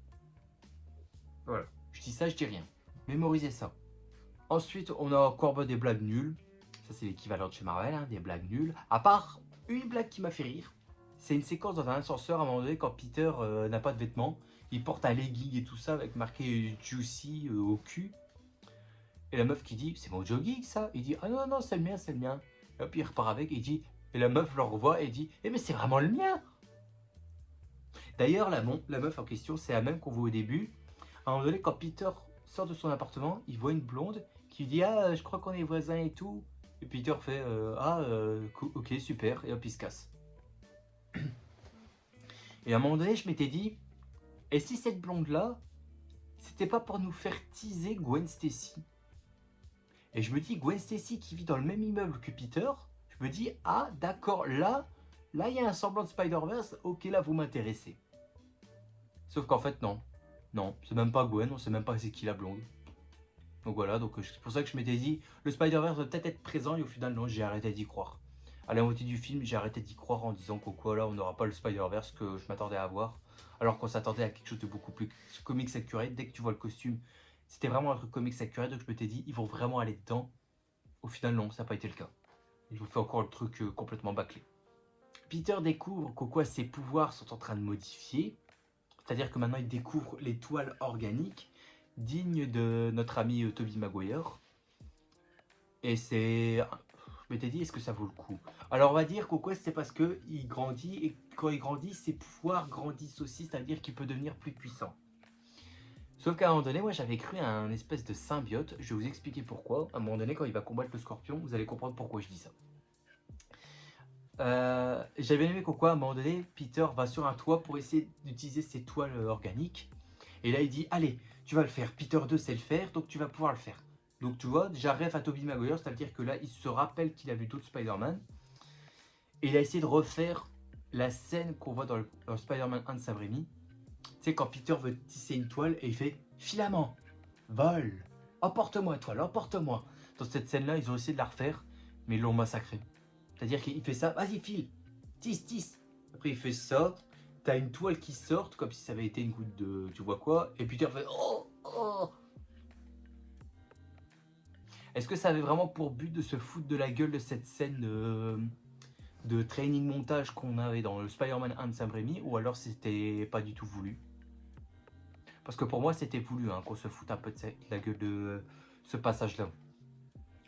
Voilà. Je dis ça, je dis rien. Mémorisez ça. Ensuite, on a encore des blagues nulles. Ça, c'est l'équivalent de chez Marvel, hein, des blagues nulles. À part une blague qui m'a fait rire. C'est une séquence dans un ascenseur à un moment donné quand Peter n'a pas de vêtements. Il porte un legging et tout ça avec marqué Juicy au cul. Et la meuf qui dit, c'est mon jogging ça. Il dit, ah non, non, c'est le mien, c'est le mien. Et puis il repart avec et il dit, et la meuf le revoit et dit, eh mais c'est vraiment le mien. D'ailleurs, la meuf en question, c'est la même qu'on voit au début. À un moment donné, quand Peter sort de son appartement, il voit une blonde qui lui dit, ah, je crois qu'on est voisins et tout. Et Peter fait, ok, super, et hop, il se casse. Et à un moment donné, je m'étais dit, et si cette blonde-là, c'était pas pour nous faire teaser Gwen Stacy? Et je me dis, Gwen Stacy qui vit dans le même immeuble que Peter, je me dis, ah d'accord, là, il y a un semblant de Spider-Verse, ok, là, vous m'intéressez. Sauf qu'en fait, non. Non, c'est même pas Gwen, on sait même pas c'est qui la blonde. Donc voilà, donc c'est pour ça que je m'étais dit, le Spider-Verse va peut-être être présent, et au final, non, j'ai arrêté d'y croire. À la moitié du film, j'ai arrêté d'y croire en disant qu'au quoi là, on n'aura pas le Spider-Verse que je m'attendais à voir. Alors qu'on s'attendait à quelque chose de beaucoup plus comics accurate. Dès que tu vois le costume, c'était vraiment un truc comics accurate, donc je m'étais dit, ils vont vraiment aller dedans. Au final, non, ça n'a pas été le cas. Ils ont fait encore le truc complètement bâclé. Peter découvre qu'au quoi ses pouvoirs sont en train de modifier. C'est-à-dire que maintenant, il découvre les toiles organiques dignes de notre ami Tobey Maguire. Et c'est... Je m'étais dit, est-ce que ça vaut le coup? Alors on va dire qu'au quoi c'est parce qu'il grandit, et quand il grandit, ses pouvoirs grandissent aussi, c'est-à-dire qu'il peut devenir plus puissant. Sauf qu'à un moment donné, moi j'avais cru à un espèce de symbiote, je vais vous expliquer pourquoi. À un moment donné, quand il va combattre le scorpion, vous allez comprendre pourquoi je dis ça. J'avais aimé qu'au quoi, à un moment donné, Peter va sur un toit pour essayer d'utiliser ses toiles organiques. Et là il dit, allez, tu vas le faire, Peter 2 sait le faire, donc tu vas pouvoir le faire. Donc tu vois, déjà rêve à Tobey Maguire, c'est-à-dire que là, il se rappelle qu'il a vu d'autres Spider-Man. Et il a essayé de refaire la scène qu'on voit dans le Spider-Man 1 de Sam Raimi. Tu sais, quand Peter veut tisser une toile et il fait « Filament, vol, emporte-moi toile, emporte-moi ». Dans cette scène-là, ils ont essayé de la refaire, mais ils l'ont massacré. C'est-à-dire qu'il fait ça, vas-y file, tisse, tisse. Après il fait ça, t'as une toile qui sort, comme si ça avait été une goutte de tu vois quoi. Et Peter fait « Oh, oh ». Est-ce que ça avait vraiment pour but de se foutre de la gueule de cette scène de training montage qu'on avait dans le Spider-Man 1 de Sam Raimi, ou alors c'était pas du tout voulu? Parce que pour moi c'était voulu hein, qu'on se foute un peu de la gueule de ce passage-là.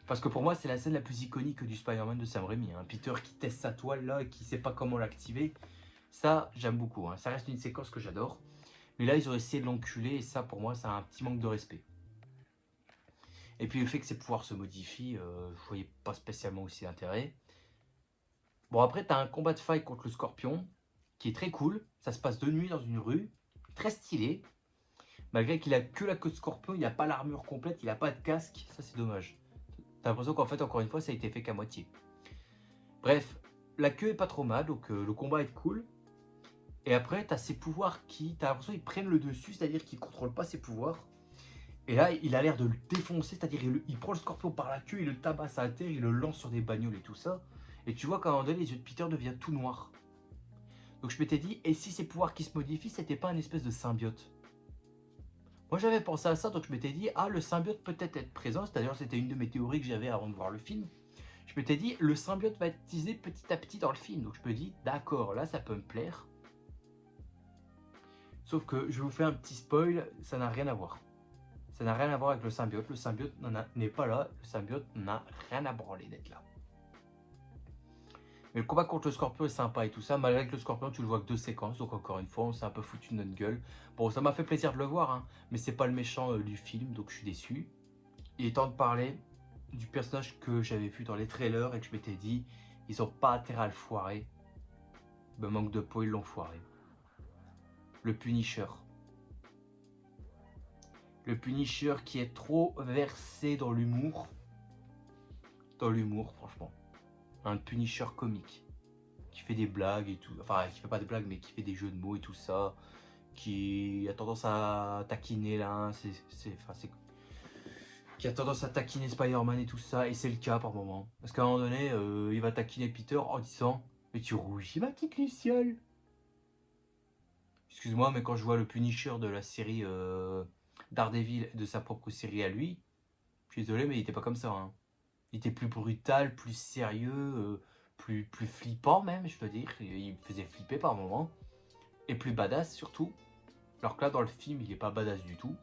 Parce que pour moi c'est la scène la plus iconique du Spider-Man de Sam Raimi. Hein. Peter qui teste sa toile là et qui sait pas comment l'activer. Ça j'aime beaucoup, hein. Ça reste une séquence que j'adore. Mais là ils ont essayé de l'enculer et ça pour moi c'est un petit manque de respect. Et puis le fait que ses pouvoirs se modifient, je voyais pas spécialement aussi l'intérêt. Bon après tu as un combat de faille contre le scorpion, qui est très cool. Ça se passe de nuit dans une rue, très stylé. Malgré qu'il a que la queue de scorpion, il n'a pas l'armure complète, il n'a pas de casque. Ça c'est dommage. T'as l'impression qu'en fait encore une fois ça a été fait qu'à moitié. Bref, la queue est pas trop mal, donc le combat est cool. Et après tu as ses pouvoirs qui, t'as l'impression qu'ils prennent le dessus, c'est-à-dire qu'il ne contrôle pas ses pouvoirs. Et là, il a l'air de le défoncer, c'est-à-dire il prend le scorpion par la queue, il le tabasse à terre, il le lance sur des bagnoles et tout ça. Et tu vois qu'à un moment donné, les yeux de Peter deviennent tout noirs. Donc je m'étais dit, et si ces pouvoirs qui se modifient, c'était pas un espèce de symbiote? Moi j'avais pensé à ça, donc je m'étais dit, ah le symbiote peut être présent, c'est-à-dire c'était une de mes théories que j'avais avant de voir le film. Je m'étais dit, le symbiote va être utilisé petit à petit dans le film, donc je me dis, d'accord, là ça peut me plaire. Sauf que je vous fais un petit spoil, ça n'a rien à voir. Ça n'a rien à voir avec le symbiote n'est pas là, le symbiote n'a rien à branler d'être là. Mais le combat contre le scorpion est sympa et tout ça, malgré que le scorpion tu le vois que 2 séquences, donc encore une fois on s'est un peu foutu de notre gueule. Bon ça m'a fait plaisir de le voir, hein, mais c'est pas le méchant du film, donc je suis déçu. il est temps de parler du personnage que j'avais vu dans les trailers et que je m'étais dit, ils ont pas intérêt à le foirer. Ben, manque de peau, ils l'ont foiré. Le Punisher. Le Punisher qui est trop versé dans l'humour. Dans l'humour, franchement. Un Punisher comique. Qui fait des blagues et tout. Enfin, qui fait pas des blagues, mais qui fait des jeux de mots et tout ça. Qui a tendance à taquiner là. Qui a tendance à taquiner Spider-Man et tout ça. Et c'est le cas par moment. Parce qu'à un moment donné, il va taquiner Peter en disant: mais tu rougis, ma petite Luciole. Excuse-moi, mais quand je vois le Punisher de la série Daredevil, de sa propre série à lui, je suis désolé, mais il était pas comme ça. Hein. Il était plus brutal, plus sérieux, plus flippant même, je veux dire. Il me faisait flipper par moments. Et plus badass surtout. Alors que là, dans le film, il est pas badass du tout.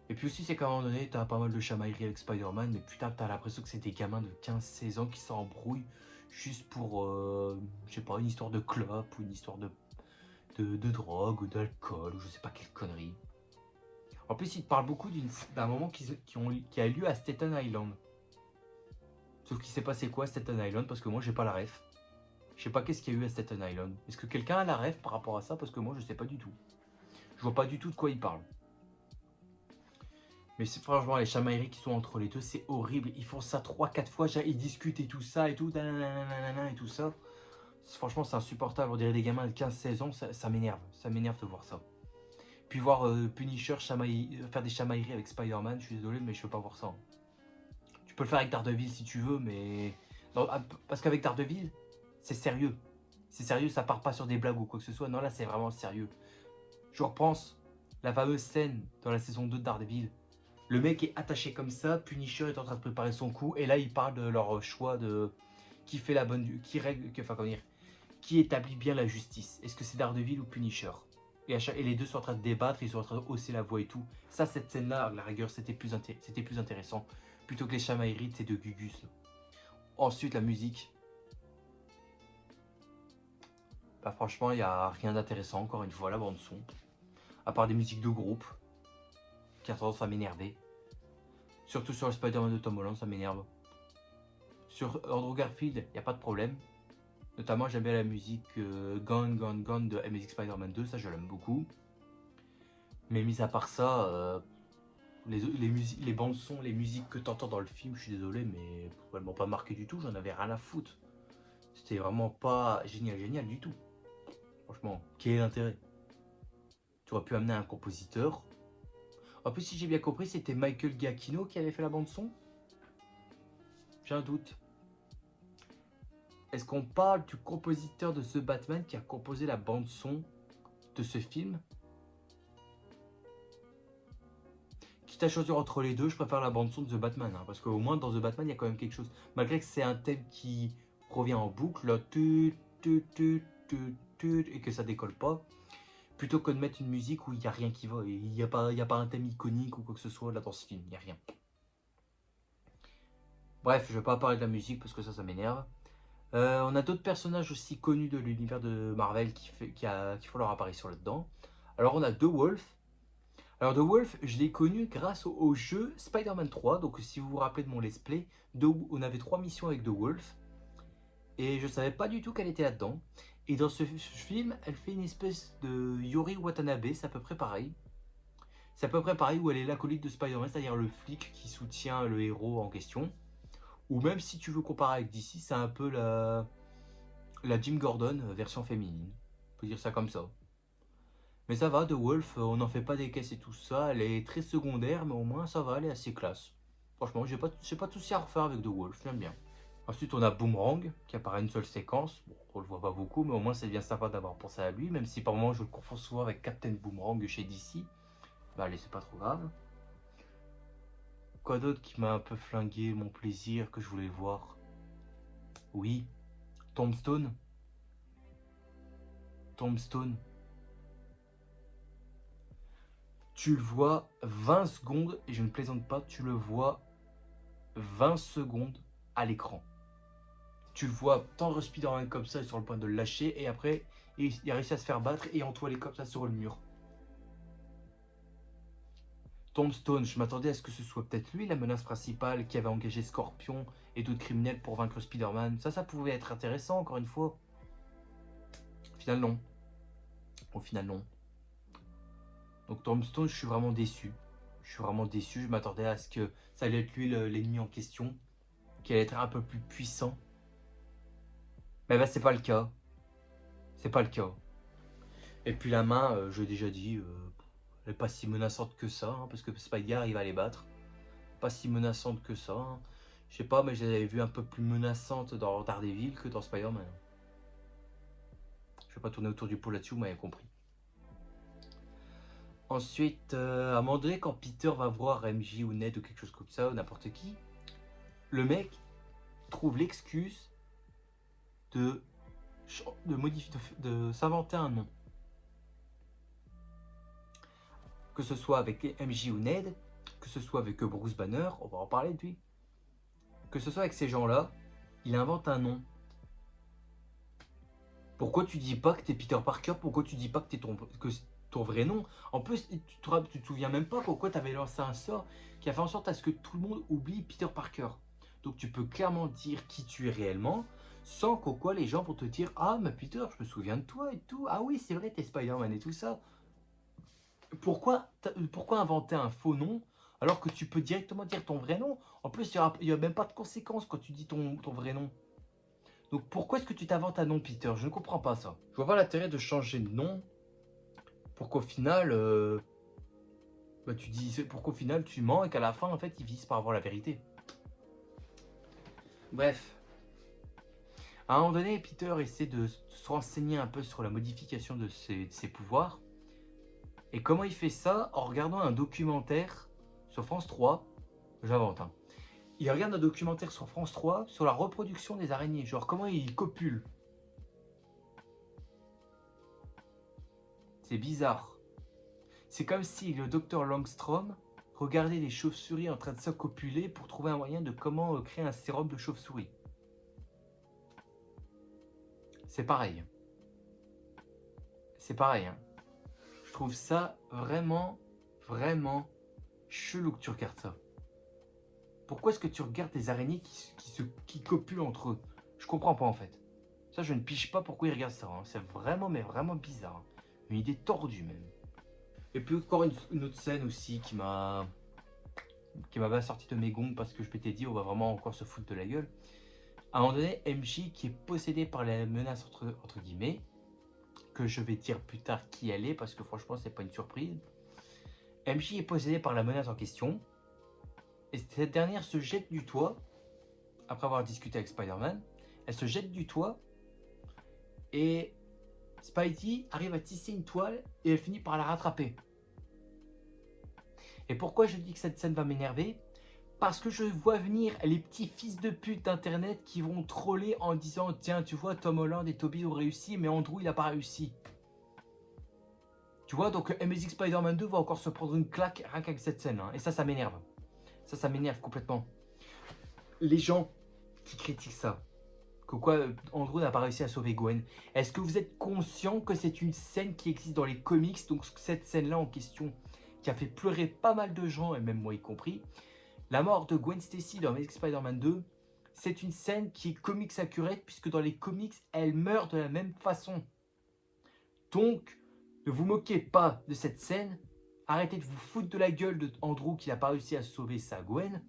Et puis aussi, c'est qu'à un moment donné, t'as pas mal de chamailleries avec Spider-Man, mais putain, t'as l'impression que c'est des gamins de 15-16 ans qui s'embrouillent juste pour, je sais pas, une histoire de clope ou une histoire de drogue ou d'alcool ou je sais pas quelle connerie. En plus, il te parle beaucoup d'un moment qui a lieu à Staten Island. Sauf qu'il s'est passé quoi à Staten Island, parce que moi j'ai pas la ref. Je sais pas qu'est-ce qu'il y a eu à Staten Island. Est-ce que quelqu'un a la ref par rapport à ça, parce que moi je sais pas du tout. Je vois pas du tout de quoi il parle. Mais franchement, les chamailleries qui sont entre les deux, c'est horrible. Ils font ça 3-4 fois, ils discutent et tout ça et tout, et tout ça. Franchement, c'est insupportable. On dirait des gamins de 15-16 ans, ça m'énerve. Ça m'énerve de voir ça. Puis voir Punisher faire des chamailleries avec Spider-Man, je suis désolé, mais je veux pas voir ça. Tu peux le faire avec Daredevil si tu veux, mais... Non, parce qu'avec Daredevil, c'est sérieux. C'est sérieux, ça part pas sur des blagues ou quoi que ce soit. Non, là, c'est vraiment sérieux. Je repense la fameuse scène dans la saison 2 de Daredevil. Le mec est attaché comme ça, Punisher est en train de préparer son coup, et là, il parle de leur choix de... Qui fait la bonne... Qui règle... Enfin, comment dire, qui établit bien la justice? Est-ce que c'est Daredevil ou Punisher? Et les deux sont en train de débattre, ils sont en train de hausser la voix et tout. Ça, cette scène-là, à la rigueur, c'était plus intéressant. Plutôt que les chamailleries de ces deux Gugus. Là. Ensuite, la musique. Bah franchement, il n'y a rien d'intéressant, encore une fois, la bande son. À part des musiques de groupe. Qui a tendance à m'énerver. Surtout sur le Spider-Man de Tom Holland, ça m'énerve. Sur Andrew Garfield, il n'y a pas de problème. Notamment, j'aime bien la musique Gone, Gone, Gone de Amazing Spider-Man 2, ça je l'aime beaucoup. Mais mis à part ça, les bandes son, les musiques que t'entends dans le film, je suis désolé, mais elles m'ont pas marqué du tout, j'en avais rien à foutre. C'était vraiment pas génial du tout. Franchement, quel est l'intérêt? Tu aurais pu amener un compositeur. En plus, si j'ai bien compris, c'était Michael Giacchino qui avait fait la bande son. J'ai un doute. Est-ce qu'on parle du compositeur de The Batman qui a composé la bande son de ce film? Quitte à choisir entre les deux, je préfère la bande son de The Batman. Hein, parce qu'au moins dans The Batman, il y a quand même quelque chose. Malgré que c'est un thème qui revient en boucle, là, et que ça décolle pas. Plutôt que de mettre une musique où il n'y a rien qui va. Il n'y a pas un thème iconique ou quoi que ce soit là dans ce film. Il n'y a rien. Bref, je ne vais pas parler de la musique parce que ça m'énerve. On a d'autres personnages aussi connus de l'univers de Marvel qui font leur apparition là-dedans. Alors on a The Wolf. Alors The Wolf, je l'ai connu grâce au jeu Spider-Man 3. Donc si vous vous rappelez de mon let's play, on avait 3 missions avec The Wolf. Et je savais pas du tout qu'elle était là-dedans. Et dans ce film, elle fait une espèce de Yori Watanabe, c'est à peu près pareil. C'est à peu près pareil où elle est l'acolyte de Spider-Man, c'est-à-dire le flic qui soutient le héros en question. Ou même si tu veux comparer avec DC, c'est un peu la Jim Gordon version féminine. On peut dire ça comme ça. Mais ça va, The Wolf, on n'en fait pas des caisses et tout ça. Elle est très secondaire, mais au moins ça va, elle est assez classe. Franchement, j'ai pas de souci à refaire avec The Wolf, j'aime bien. Ensuite, on a Boomerang, qui apparaît une seule séquence. Bon, on le voit pas beaucoup, mais au moins c'est bien sympa d'avoir pensé à lui. Même si par moment je le confonds souvent avec Captain Boomerang chez DC. Bah allez, c'est pas trop grave. Quoi d'autre qui m'a un peu flingué mon plaisir, que je voulais voir? Oui, Tombstone. Tombstone. Tu le vois 20 secondes, et je ne plaisante pas, tu le vois 20 secondes à l'écran. Tu le vois tendre Spider-Man comme ça, sur le point de le lâcher, et après, il a réussi à se faire battre et entoiler comme ça sur le mur. Tombstone, je m'attendais à ce que ce soit peut-être lui la menace principale qui avait engagé Scorpion et d'autres criminels pour vaincre Spider-Man. Ça pouvait être intéressant, encore une fois. Au final, non. Au final, non. Donc Tombstone, je suis vraiment déçu. Je suis vraiment déçu. Je m'attendais à ce que ça allait être lui l'ennemi en question, qu'il allait être un peu plus puissant. Mais bah, c'est pas le cas. C'est pas le cas. Et puis la main, je l'ai déjà dit, elle n'est pas si menaçante que ça, hein, parce que Spidey arrive à les battre. Pas si menaçante que ça. Hein. Je sais pas, mais je l'avais vu un peu plus menaçante dans Daredevil que dans Spider-Man. Je vais pas tourner autour du pot là-dessus, vous m'avez compris. Ensuite, à un moment donné, quand Peter va voir MJ ou Ned ou quelque chose comme ça, ou n'importe qui, le mec trouve l'excuse de s'inventer un nom. Que ce soit avec MJ ou Ned, que ce soit avec Bruce Banner, on va en parler de lui. Que ce soit avec ces gens-là, il invente un nom. Pourquoi tu dis pas que t'es Peter Parker? Pourquoi tu dis pas que t'es ton vrai nom? En plus, tu te souviens même pas pourquoi tu avais lancé un sort qui a fait en sorte à ce que tout le monde oublie Peter Parker. Donc tu peux clairement dire qui tu es réellement, sans qu'au quoi les gens vont te dire « Ah, mais Peter, je me souviens de toi et tout. Ah oui, c'est vrai, t'es Spider-Man et tout ça. » Pourquoi inventer un faux nom alors que tu peux directement dire ton vrai nom? En plus, il n'y a même pas de conséquences quand tu dis ton vrai nom. Donc pourquoi est-ce que tu t'inventes un nom, Peter? Je ne comprends pas ça. Je vois pas l'intérêt de changer de nom pour qu'au final, tu mens et qu'à la fin, en fait, ils finissent par avoir la vérité. Bref. À un moment donné, Peter essaie de se renseigner un peu sur la modification de ses pouvoirs. Et comment il fait ça? En regardant un documentaire sur France 3. J'invente, hein. Il regarde un documentaire sur France 3 sur la reproduction des araignées. Genre comment ils copulent. C'est bizarre. C'est comme si le docteur Langstrom regardait les chauves-souris en train de se copuler pour trouver un moyen de comment créer un sérum de chauve-souris. C'est pareil. C'est pareil, hein. Je trouve ça vraiment, vraiment chelou que tu regardes ça. Pourquoi est-ce que tu regardes des araignées qui copulent entre eux? Je comprends pas en fait. Ça, je ne pige pas pourquoi ils regardent ça. Hein. C'est vraiment, mais vraiment bizarre. Une idée tordue même. Et puis encore une autre scène aussi qui m'avait sorti de mes gonds parce que je m'étais dit on va vraiment encore se foutre de la gueule. À un moment donné, MJ qui est possédée par la menace entre guillemets, que je vais dire plus tard qui elle est parce que franchement c'est pas une surprise. MJ est possédée par la menace en question et cette dernière se jette du toit après avoir discuté avec Spider-Man. Elle se jette du toit et Spidey arrive à tisser une toile et elle finit par la rattraper. Et pourquoi je dis que cette scène va m'énerver? Parce que je vois venir les petits fils de pute d'internet qui vont troller en disant « Tiens, tu vois, Tom Holland et Tobey ont réussi, mais Andrew, il n'a pas réussi. » Tu vois, donc Amazing Spider-Man 2 va encore se prendre une claque rien qu'avec cette scène. Hein. Et ça m'énerve. Ça m'énerve complètement. Les gens qui critiquent ça, que quoi, Andrew n'a pas réussi à sauver Gwen. Est-ce que vous êtes conscient que c'est une scène qui existe dans les comics? Donc cette scène-là en question, qui a fait pleurer pas mal de gens, et même moi y compris, la mort de Gwen Stacy dans Amazing Spider-Man 2, c'est une scène qui est comics accurate, puisque dans les comics, elle meurt de la même façon. Donc, ne vous moquez pas de cette scène, arrêtez de vous foutre de la gueule de Andrew qui n'a pas réussi à sauver sa Gwen,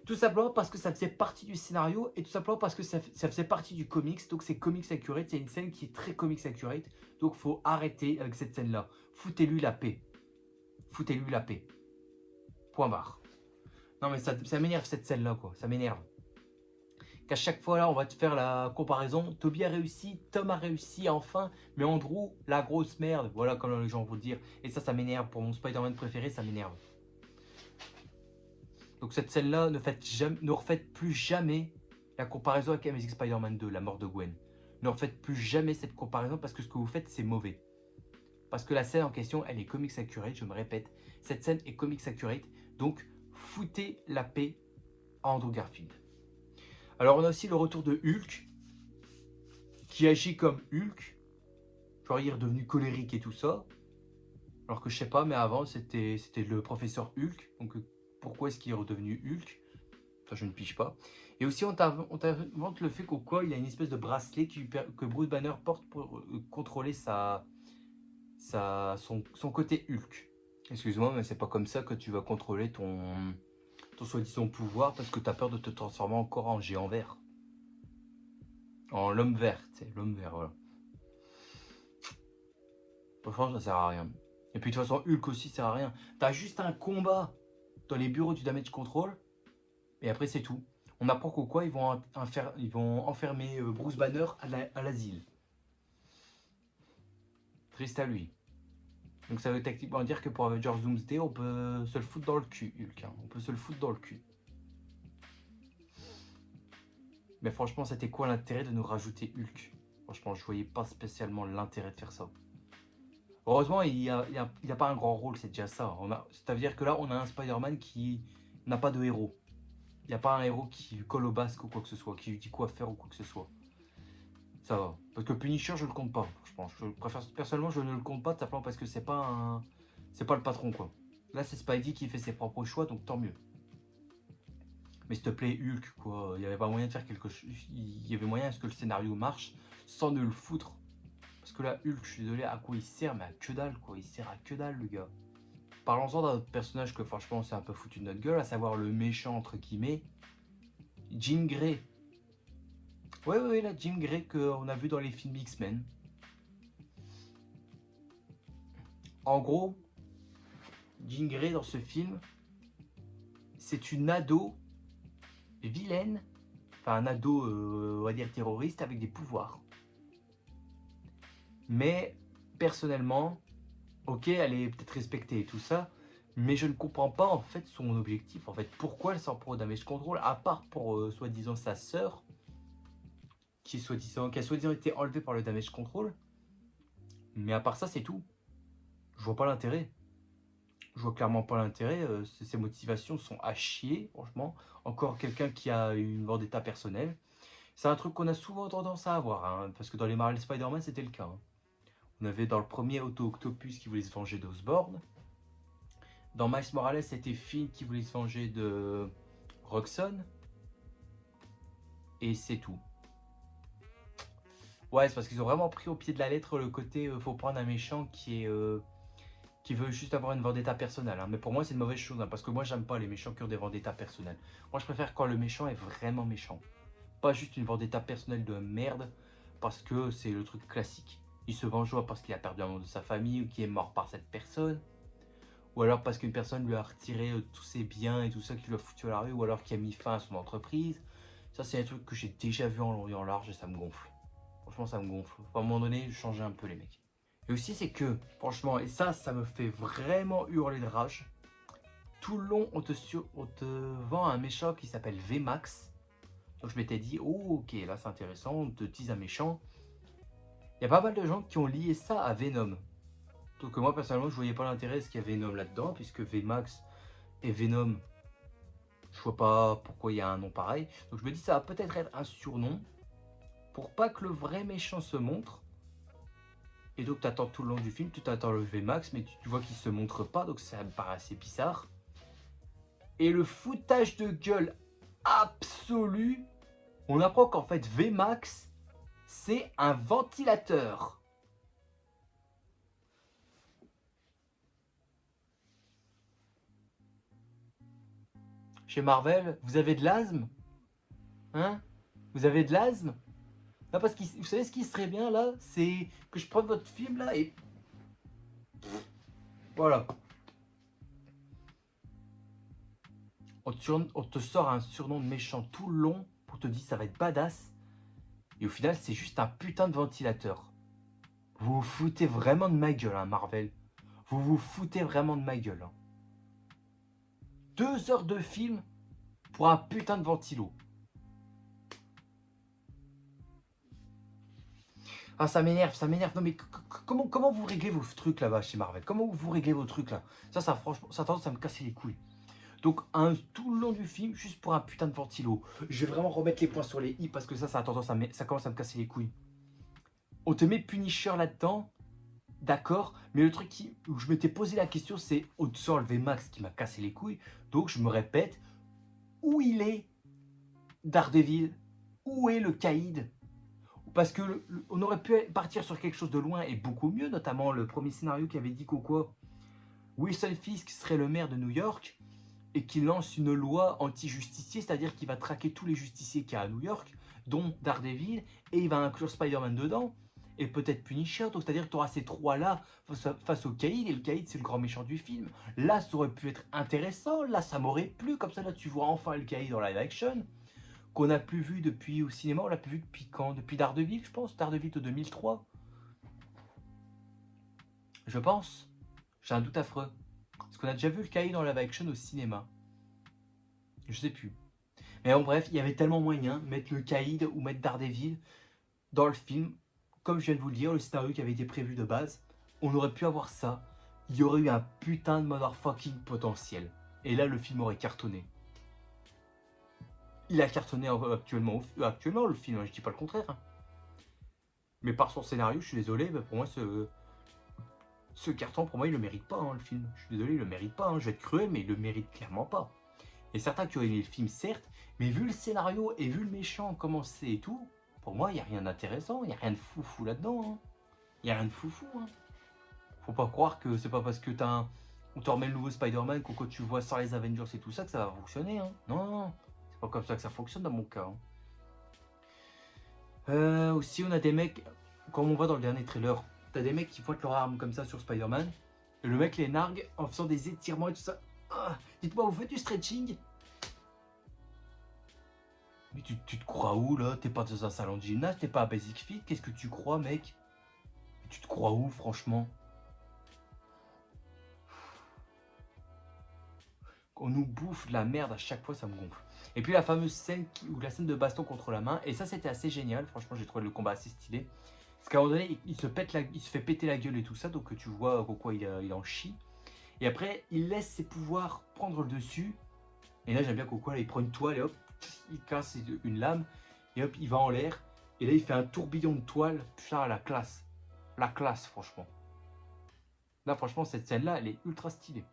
tout simplement parce que ça faisait partie du scénario, et tout simplement parce que ça faisait partie du comics, donc c'est comics accurate, c'est une scène qui est très comics accurate, donc il faut arrêter avec cette scène-là. Foutez-lui la paix. Foutez-lui la paix. Point barre. Non mais ça m'énerve cette scène-là, quoi. Ça m'énerve. Qu'à chaque fois, là, on va te faire la comparaison. Toby a réussi, Tom a réussi, enfin. Mais Andrew, la grosse merde. Voilà comment les gens vont le dire. Et ça m'énerve. Pour mon Spider-Man préféré, ça m'énerve. Donc cette scène-là, ne refaites plus jamais la comparaison avec Amazing Spider-Man 2, la mort de Gwen. Ne refaites plus jamais cette comparaison parce que ce que vous faites, c'est mauvais. Parce que la scène en question, elle est comics accurate, je me répète. Cette scène est comics accurate. Donc, foutez la paix à Andrew Garfield. Alors on a aussi le retour de Hulk, qui agit comme Hulk, genre il est redevenu colérique et tout ça. Alors que je sais pas, mais avant c'était le professeur Hulk. Donc pourquoi est-ce qu'il est redevenu Hulk? Ça je ne pige pas. Et aussi on t'invente le fait qu'au quoi il y a une espèce de bracelet que Bruce Banner porte pour contrôler son côté Hulk. Excuse-moi, mais c'est pas comme ça que tu vas contrôler ton soi-disant pouvoir parce que tu as peur de te transformer encore en géant vert. En l'homme vert, c'est l'homme vert, voilà. Franchement, ça sert à rien. Et puis de toute façon, Hulk aussi sert à rien. T'as juste un combat dans les bureaux du damage control, et après c'est tout. On apprend qu'au quoi ils vont enfermer Bruce Banner à l'asile. Triste à lui. Donc ça veut techniquement dire que pour Avengers Doomsday, on peut se le foutre dans le cul, Hulk. Hein. On peut se le foutre dans le cul. Mais franchement, c'était quoi l'intérêt de nous rajouter Hulk? Franchement, je voyais pas spécialement l'intérêt de faire ça. Heureusement, il n'y a pas un grand rôle, c'est déjà ça. C'est-à-dire que là, on a un Spider-Man qui n'a pas de héros. Il n'y a pas un héros qui colle au basque ou quoi que ce soit, qui lui dit quoi faire ou quoi que ce soit. Ça va. Parce que Punisher, je le compte pas, franchement. Personnellement, je ne le compte pas tout simplement parce que c'est pas le patron, quoi. Là, c'est Spidey qui fait ses propres choix, donc tant mieux. Mais s'il te plaît, Hulk, quoi. Il n'y avait pas moyen de faire quelque chose. Il y avait moyen à ce que le scénario marche sans ne le foutre. Parce que là, Hulk, je suis désolé, à quoi il sert? Mais à que dalle, quoi. Il sert à que dalle, le gars. Parlons-en d'un autre personnage que franchement, c'est un peu foutu de notre gueule, à savoir le méchant, entre guillemets, Jean Grey. Ouais, la Jean Grey qu'on a vu dans les films X-Men. En gros, Jean Grey, dans ce film, c'est une ado vilaine, enfin un ado, on va dire terroriste, avec des pouvoirs. Mais, personnellement, ok, elle est peut-être respectée et tout ça, mais je ne comprends pas en fait son objectif. En fait, pourquoi elle s'en prend au damage control, à part pour soi-disant sa sœur, qui a soi-disant été enlevée par le damage control. Mais à part ça, c'est tout. Je vois pas l'intérêt. Je vois clairement pas l'intérêt. Ses motivations sont à chier, franchement. Encore quelqu'un qui a une vendetta personnelle. C'est un truc qu'on a souvent tendance à avoir, hein, parce que dans les Marvel Spider-Man, c'était le cas. Hein. On avait dans le premier Octopus qui voulait se venger d'Osborn. Dans Miles Morales, c'était Finn qui voulait se venger de Roxxon. Et c'est tout. Ouais, c'est parce qu'ils ont vraiment pris au pied de la lettre le côté faut prendre un méchant qui veut juste avoir une vendetta personnelle. Hein. Mais pour moi, c'est une mauvaise chose, hein, parce que moi, j'aime pas les méchants qui ont des vendettas personnelles. Moi, je préfère quand le méchant est vraiment méchant. Pas juste une vendetta personnelle de merde, parce que c'est le truc classique. Il se venge parce qu'il a perdu un membre de sa famille, ou qu'il est mort par cette personne, ou alors parce qu'une personne lui a retiré tous ses biens et tout ça, qui lui a foutu à la rue, ou alors qui a mis fin à son entreprise. Ça, c'est un truc que j'ai déjà vu en long et en large, et ça me gonfle. Franchement, ça me gonfle. À un moment donné, changer un peu les mecs. Et aussi, c'est que, franchement, et ça me fait vraiment hurler de rage. Tout le long, on te vend un méchant qui s'appelle VMAX. Donc je m'étais dit, oh ok, là c'est intéressant, on te tease un méchant. Il y a pas mal de gens qui ont lié ça à Venom. Donc moi, personnellement, je voyais pas l'intérêt de ce qu'il y a Venom là-dedans, puisque VMAX et Venom, je vois pas pourquoi il y a un nom pareil. Donc je me dis, ça va peut-être être un surnom, pour pas que le vrai méchant se montre. Et donc tu attends tout le long du film, tu attends le VMAX, mais tu vois qu'il se montre pas, donc ça me paraît assez bizarre. Et le foutage de gueule absolu, on apprend qu'en fait VMAX, c'est un ventilateur. Chez Marvel, vous avez de l'asthme? Hein? Vous avez de l'asthme? Non, parce que vous savez ce qui serait bien là, c'est que je prenne votre film là et... Voilà. On te sort un surnom de méchant tout le long pour te dire ça va être badass. Et au final, c'est juste un putain de ventilateur. Vous vous foutez vraiment de ma gueule, hein, Marvel. Vous vous foutez vraiment de ma gueule. Hein. 2 heures de film pour un putain de ventilo. Ah, ça m'énerve, ça m'énerve. Non, mais comment vous réglez vos trucs là-bas chez Marvel? Comment vous réglez vos trucs là? Ça, franchement, ça a tendance à me casser les couilles. Donc, tout le long du film, juste pour un putain de ventilo. Je vais vraiment remettre les points sur les i parce que ça a tendance ça commence à me casser les couilles. On te met Punisher là-dedans. d'accord, mais le truc où je m'étais posé la question, c'est au-dessus enlever Max qui m'a cassé les couilles. Donc je me répète, où il est Daredevil? Où est le Caïd? Parce que on aurait pu partir sur quelque chose de loin et beaucoup mieux, notamment le premier scénario qui avait dit qu'au quoi Wilson Fisk serait le maire de New York et qu'il lance une loi anti-justicier, c'est-à-dire qu'il va traquer tous les justiciers qu'il y a à New York, dont Daredevil, et il va inclure Spider-Man dedans, et peut-être Punisher, donc c'est-à-dire que tu auras ces trois-là face au Caïd, et le Caïd c'est le grand méchant du film. Là ça aurait pu être intéressant, là ça m'aurait plu, comme ça là tu vois enfin le Caïd en live action, qu'on n'a plus vu depuis au cinéma, on l'a plus vu depuis quand? Depuis Daredevil je pense, Daredevil de 2003. Je pense, j'ai un doute affreux. Parce qu'on a déjà vu le Caïd en live action au cinéma. Je sais plus. Mais bon, bref, il y avait tellement moyen de mettre le Caïd ou mettre Daredevil dans le film. Comme je viens de vous le dire, le scénario qui avait été prévu de base, on aurait pu avoir ça. Il y aurait eu un putain de motherfucking potentiel. Et là, le film aurait cartonné. Il a cartonné actuellement le film, je dis pas le contraire. Hein. Mais par son scénario, je suis désolé, mais pour moi, ce carton, pour moi, il le mérite pas, hein, le film. Je suis désolé, il le mérite pas. Hein. Je vais être cruel, mais il le mérite clairement pas. Et certains qui ont aimé le film, certes, mais vu le scénario et vu le méchant commencer et tout, pour moi, il n'y a rien d'intéressant, il n'y a rien de foufou là-dedans. Hein. Il n'y a rien de foufou. Hein. Faut pas croire que c'est pas parce que on te remet le nouveau Spider-Man que quand tu vois sans les Avengers et tout ça que ça va fonctionner. Hein. Non, non, c'est pas comme ça que ça fonctionne dans mon cas. Hein. Aussi, on a des mecs, comme on voit dans le dernier trailer, t'as des mecs qui pointent leur arme comme ça sur Spider-Man, et le mec les nargue en faisant des étirements et tout ça. Ah, dites-moi, vous faites du stretching? Mais tu te crois où là? T'es pas dans un salon de gymnase, t'es pas à Basic Fit? Qu'est-ce que tu crois, mec? Tu te crois où, franchement? On nous bouffe de la merde à chaque fois, ça me gonfle. Et puis la fameuse scène, la scène de baston contre la main, et ça c'était assez génial, franchement j'ai trouvé le combat assez stylé. Parce qu'à un moment donné, il se fait péter la gueule et tout ça, donc tu vois pourquoi il en chie. Et après, il laisse ses pouvoirs prendre le dessus. Et là, j'aime bien Coco, là, il prend une toile et hop, il casse une lame. Et hop, il va en l'air. Et là, il fait un tourbillon de toile. Putain, la classe. La classe, franchement. Là, franchement, cette scène-là, elle est ultra stylée.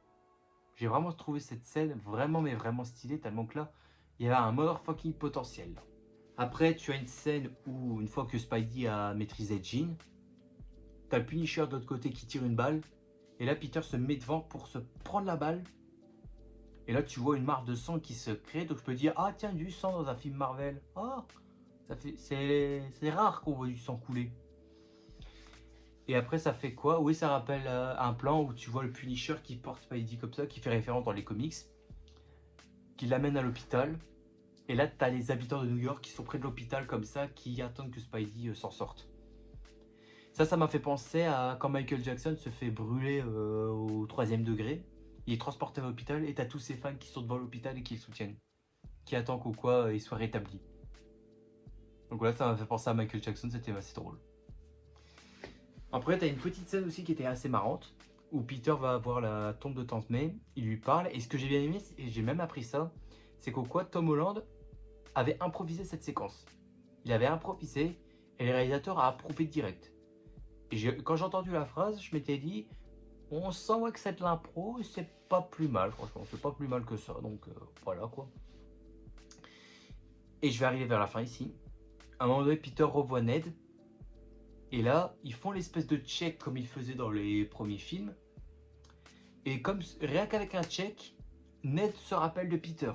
J'ai vraiment trouvé cette scène vraiment, mais vraiment stylée. Tellement que là, il y a un motherfucking potentiel. Là. Après, tu as une scène où, une fois que Spidey a maîtrisé Jean, t'as le Punisher de l'autre côté qui tire une balle. Et là, Peter se met devant pour se prendre la balle. Et là, tu vois une marque de sang qui se crée. Donc, je peux dire, ah tiens, du sang dans un film Marvel. Ah, c'est rare qu'on voit du sang couler. Et après, ça fait quoi? Oui, ça rappelle un plan où tu vois le Punisher qui porte Spidey comme ça, qui fait référence dans les comics, qui l'amène à l'hôpital. Et là, tu as les habitants de New York qui sont près de l'hôpital comme ça, qui attendent que Spidey s'en sorte. Ça m'a fait penser à quand Michael Jackson se fait brûler au 3e degré. Il est transporté à l'hôpital et t'as tous ses fans qui sont devant l'hôpital et qui le soutiennent. Qui attendent qu'au quoi il soit rétabli. Donc voilà, ça m'a fait penser à Michael Jackson, c'était assez drôle. Après, t'as une petite scène aussi qui était assez marrante. Où Peter va voir la tombe de Tante May. Il lui parle. Et ce que j'ai bien aimé, et j'ai même appris ça, c'est qu'au quoi Tom Holland avait improvisé cette séquence. Il avait improvisé et le réalisateur a approuvé direct. Et quand j'ai entendu la phrase, je m'étais dit, on sent que c'est de l'impro, c'est pas plus mal, franchement, c'est pas plus mal que ça, donc voilà quoi. Et je vais arriver vers la fin ici. À un moment donné, Peter revoit Ned, et là, ils font l'espèce de check comme ils faisaient dans les premiers films. Et comme rien qu'avec un check, Ned se rappelle de Peter.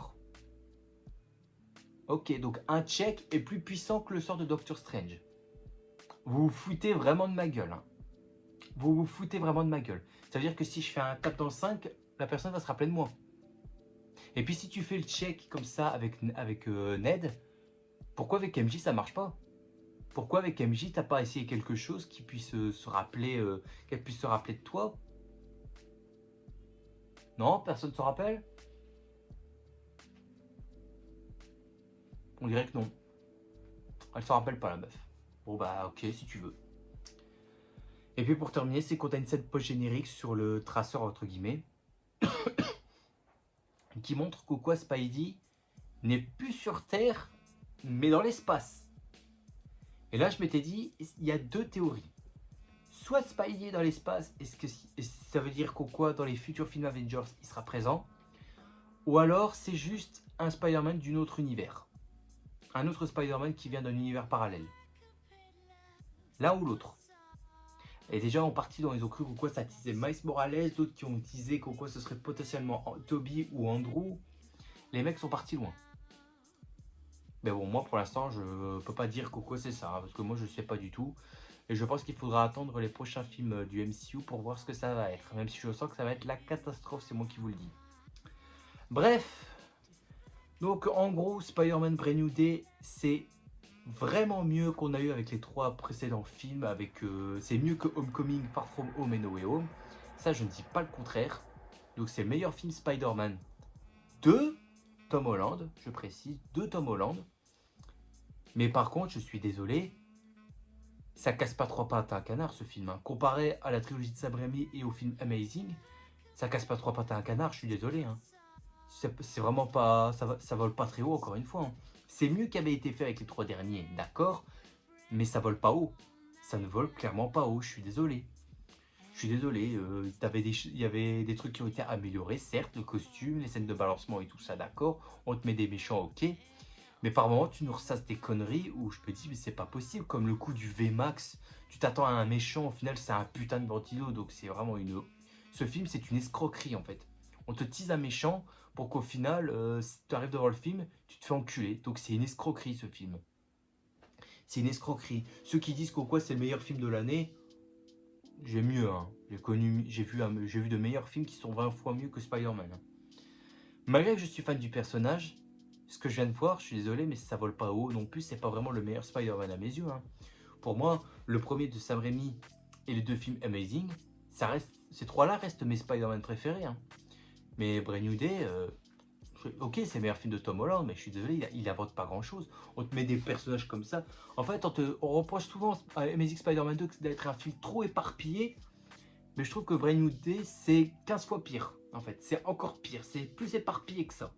Ok, donc un check est plus puissant que le sort de Doctor Strange. Vous vous foutez vraiment de ma gueule. Hein. Vous vous foutez vraiment de ma gueule. Ça veut dire que si je fais un 4 dans 5, la personne va se rappeler de moi. Et puis si tu fais le check comme ça avec Ned, pourquoi avec MJ ça marche pas? Pourquoi avec MJ t'as pas essayé quelque chose qui puisse se rappeler, qu'elle puisse se rappeler de toi? Non, personne ne se rappelle? On dirait que non. Elle se rappelle pas la meuf. Bon bah ok si tu veux. Et puis pour terminer, c'est quand t'as une scène post-générique sur le traceur entre guillemets qui montre qu'au quoi Spidey n'est plus sur Terre mais dans l'espace. Et là je m'étais dit, il y a deux théories. soit Spidey dans l'espace, ça veut dire quoi dans les futurs films Avengers, il sera présent, ou alors c'est juste un Spider-Man d'un autre univers. Un autre Spider-Man qui vient d'un univers parallèle. L'un ou l'autre. Et déjà, on partit dans les ont cru quoi ça teasait Miles Morales, d'autres qui ont teasé quoi ce serait potentiellement Toby ou Andrew. Les mecs sont partis loin. Mais bon, moi pour l'instant, je peux pas dire quoi c'est ça, hein, parce que moi je sais pas du tout. Et je pense qu'il faudra attendre les prochains films du MCU pour voir ce que ça va être. Même si je sens que ça va être la catastrophe, c'est moi qui vous le dis. Bref. Donc en gros, Spider-Man Brand New Day, c'est vraiment mieux qu'on a eu avec les 3 précédents films. C'est mieux que Homecoming, Far From Home et No Way Home. Ça, je ne dis pas le contraire. Donc c'est le meilleur film Spider-Man de Tom Holland, je précise, de Tom Holland. Mais par contre, je suis désolé, ça casse pas 3 pattes à un canard ce film. Hein. Comparé à la trilogie de Sam Raimi et au film Amazing, ça casse pas 3 pattes à un canard, je suis désolé. Hein. C'est vraiment pas, ça vole pas très haut encore une fois. Hein. C'est mieux qu'avait été fait avec les 3 derniers, d'accord, mais ça vole pas haut. Ça ne vole clairement pas haut, je suis désolé. Je suis désolé, il y avait des trucs qui ont été améliorés, certes, le costume, les scènes de balancement et tout ça, d'accord. On te met des méchants, ok. Mais par moments, tu nous ressasses des conneries où je me dis, mais c'est pas possible. Comme le coup du VMAX, tu t'attends à un méchant, au final, c'est un putain de bandilo. Donc c'est vraiment une... Ce film, c'est une escroquerie en fait. On te tease un méchant pour qu'au final, si tu arrives devant le film, tu te fais enculer. Donc c'est une escroquerie ce film. C'est une escroquerie. Ceux qui disent qu'au c'est le meilleur film de l'année, j'ai mieux. Hein. J'ai vu de meilleurs films qui sont 20 fois mieux que Spider-Man. Hein. Malgré que je suis fan du personnage, ce que je viens de voir, je suis désolé, mais ça vole pas haut non plus. C'est pas vraiment le meilleur Spider-Man à mes yeux. Hein. Pour moi, le premier de Sam Raimi et les 2 films Amazing, ces 3-là restent mes Spider-Man préférés. Hein. Mais Brand New Day, ok, c'est le meilleur film de Tom Holland, mais je suis désolé, il n'invente pas grand-chose. On te met des personnages comme ça. En fait, on reproche souvent à Amazing Spider-Man 2 d'être un film trop éparpillé. Mais je trouve que Brand New Day, c'est 15 fois pire. En fait, c'est encore pire. C'est plus éparpillé que ça.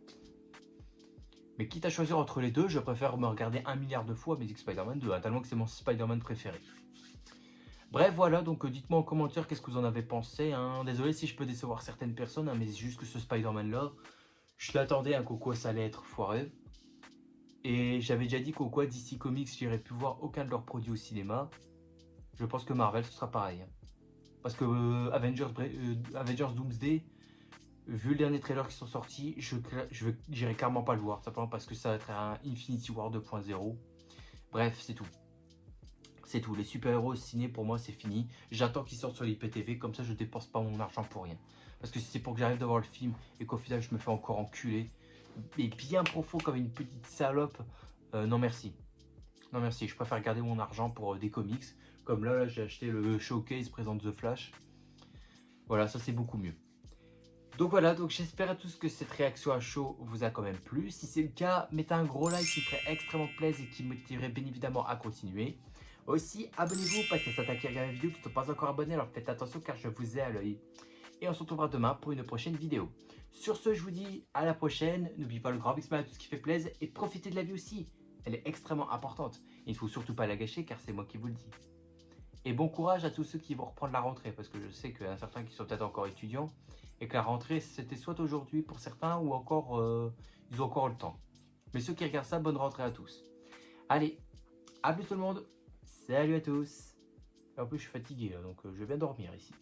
Mais quitte à choisir entre les deux, je préfère me regarder 1 milliard de fois Amazing Spider-Man 2, hein, tellement que c'est mon Spider-Man préféré. Bref, voilà, donc dites-moi en commentaire qu'est-ce que vous en avez pensé. Hein. Désolé si je peux décevoir certaines personnes, hein, mais c'est juste que ce Spider-Man-là, je l'attendais à quoi ça allait être foireux. Et j'avais déjà dit qu'au DC Comics, j'irais plus voir aucun de leurs produits au cinéma. Je pense que Marvel, ce sera pareil. Hein. Parce que Avengers Doomsday, vu le dernier trailer qui sont sortis, j'irai clairement pas le voir. Simplement parce que ça va être un Infinity War 2.0. Bref, c'est tout. C'est tout. Les super-héros ciné, pour moi, c'est fini. J'attends qu'ils sortent sur l'IPTV. Comme ça, je dépense pas mon argent pour rien. Parce que si c'est pour que j'arrive devant le film et qu'au final, je me fais encore enculer, et bien profond comme une petite salope, non merci. Non merci. Je préfère garder mon argent pour des comics. Comme là j'ai acheté le Showcase présente The Flash. Voilà, ça c'est beaucoup mieux. Donc voilà, donc j'espère à tous que cette réaction à chaud vous a quand même plu. Si c'est le cas, mettez un gros like qui me ferait extrêmement plaisir et qui me motiverait bien évidemment à continuer. Aussi, abonnez-vous parce que ça t'acquiert à la vidéo qui ne sont pas encore abonnés, alors faites attention car je vous ai à l'œil. Et on se retrouvera demain pour une prochaine vidéo. Sur ce, je vous dis à la prochaine. N'oubliez pas le grand big smile à tout ce qui fait plaisir et profitez de la vie aussi. Elle est extrêmement importante. Il ne faut surtout pas la gâcher car c'est moi qui vous le dis. Et bon courage à tous ceux qui vont reprendre la rentrée parce que je sais qu'il y en a certains qui sont peut-être encore étudiants et que la rentrée c'était soit aujourd'hui pour certains ou encore ils ont encore le temps. Mais ceux qui regardent ça, bonne rentrée à tous. Allez, à plus tout le monde. Salut à tous. Et en plus je suis fatigué donc je vais bien dormir ici.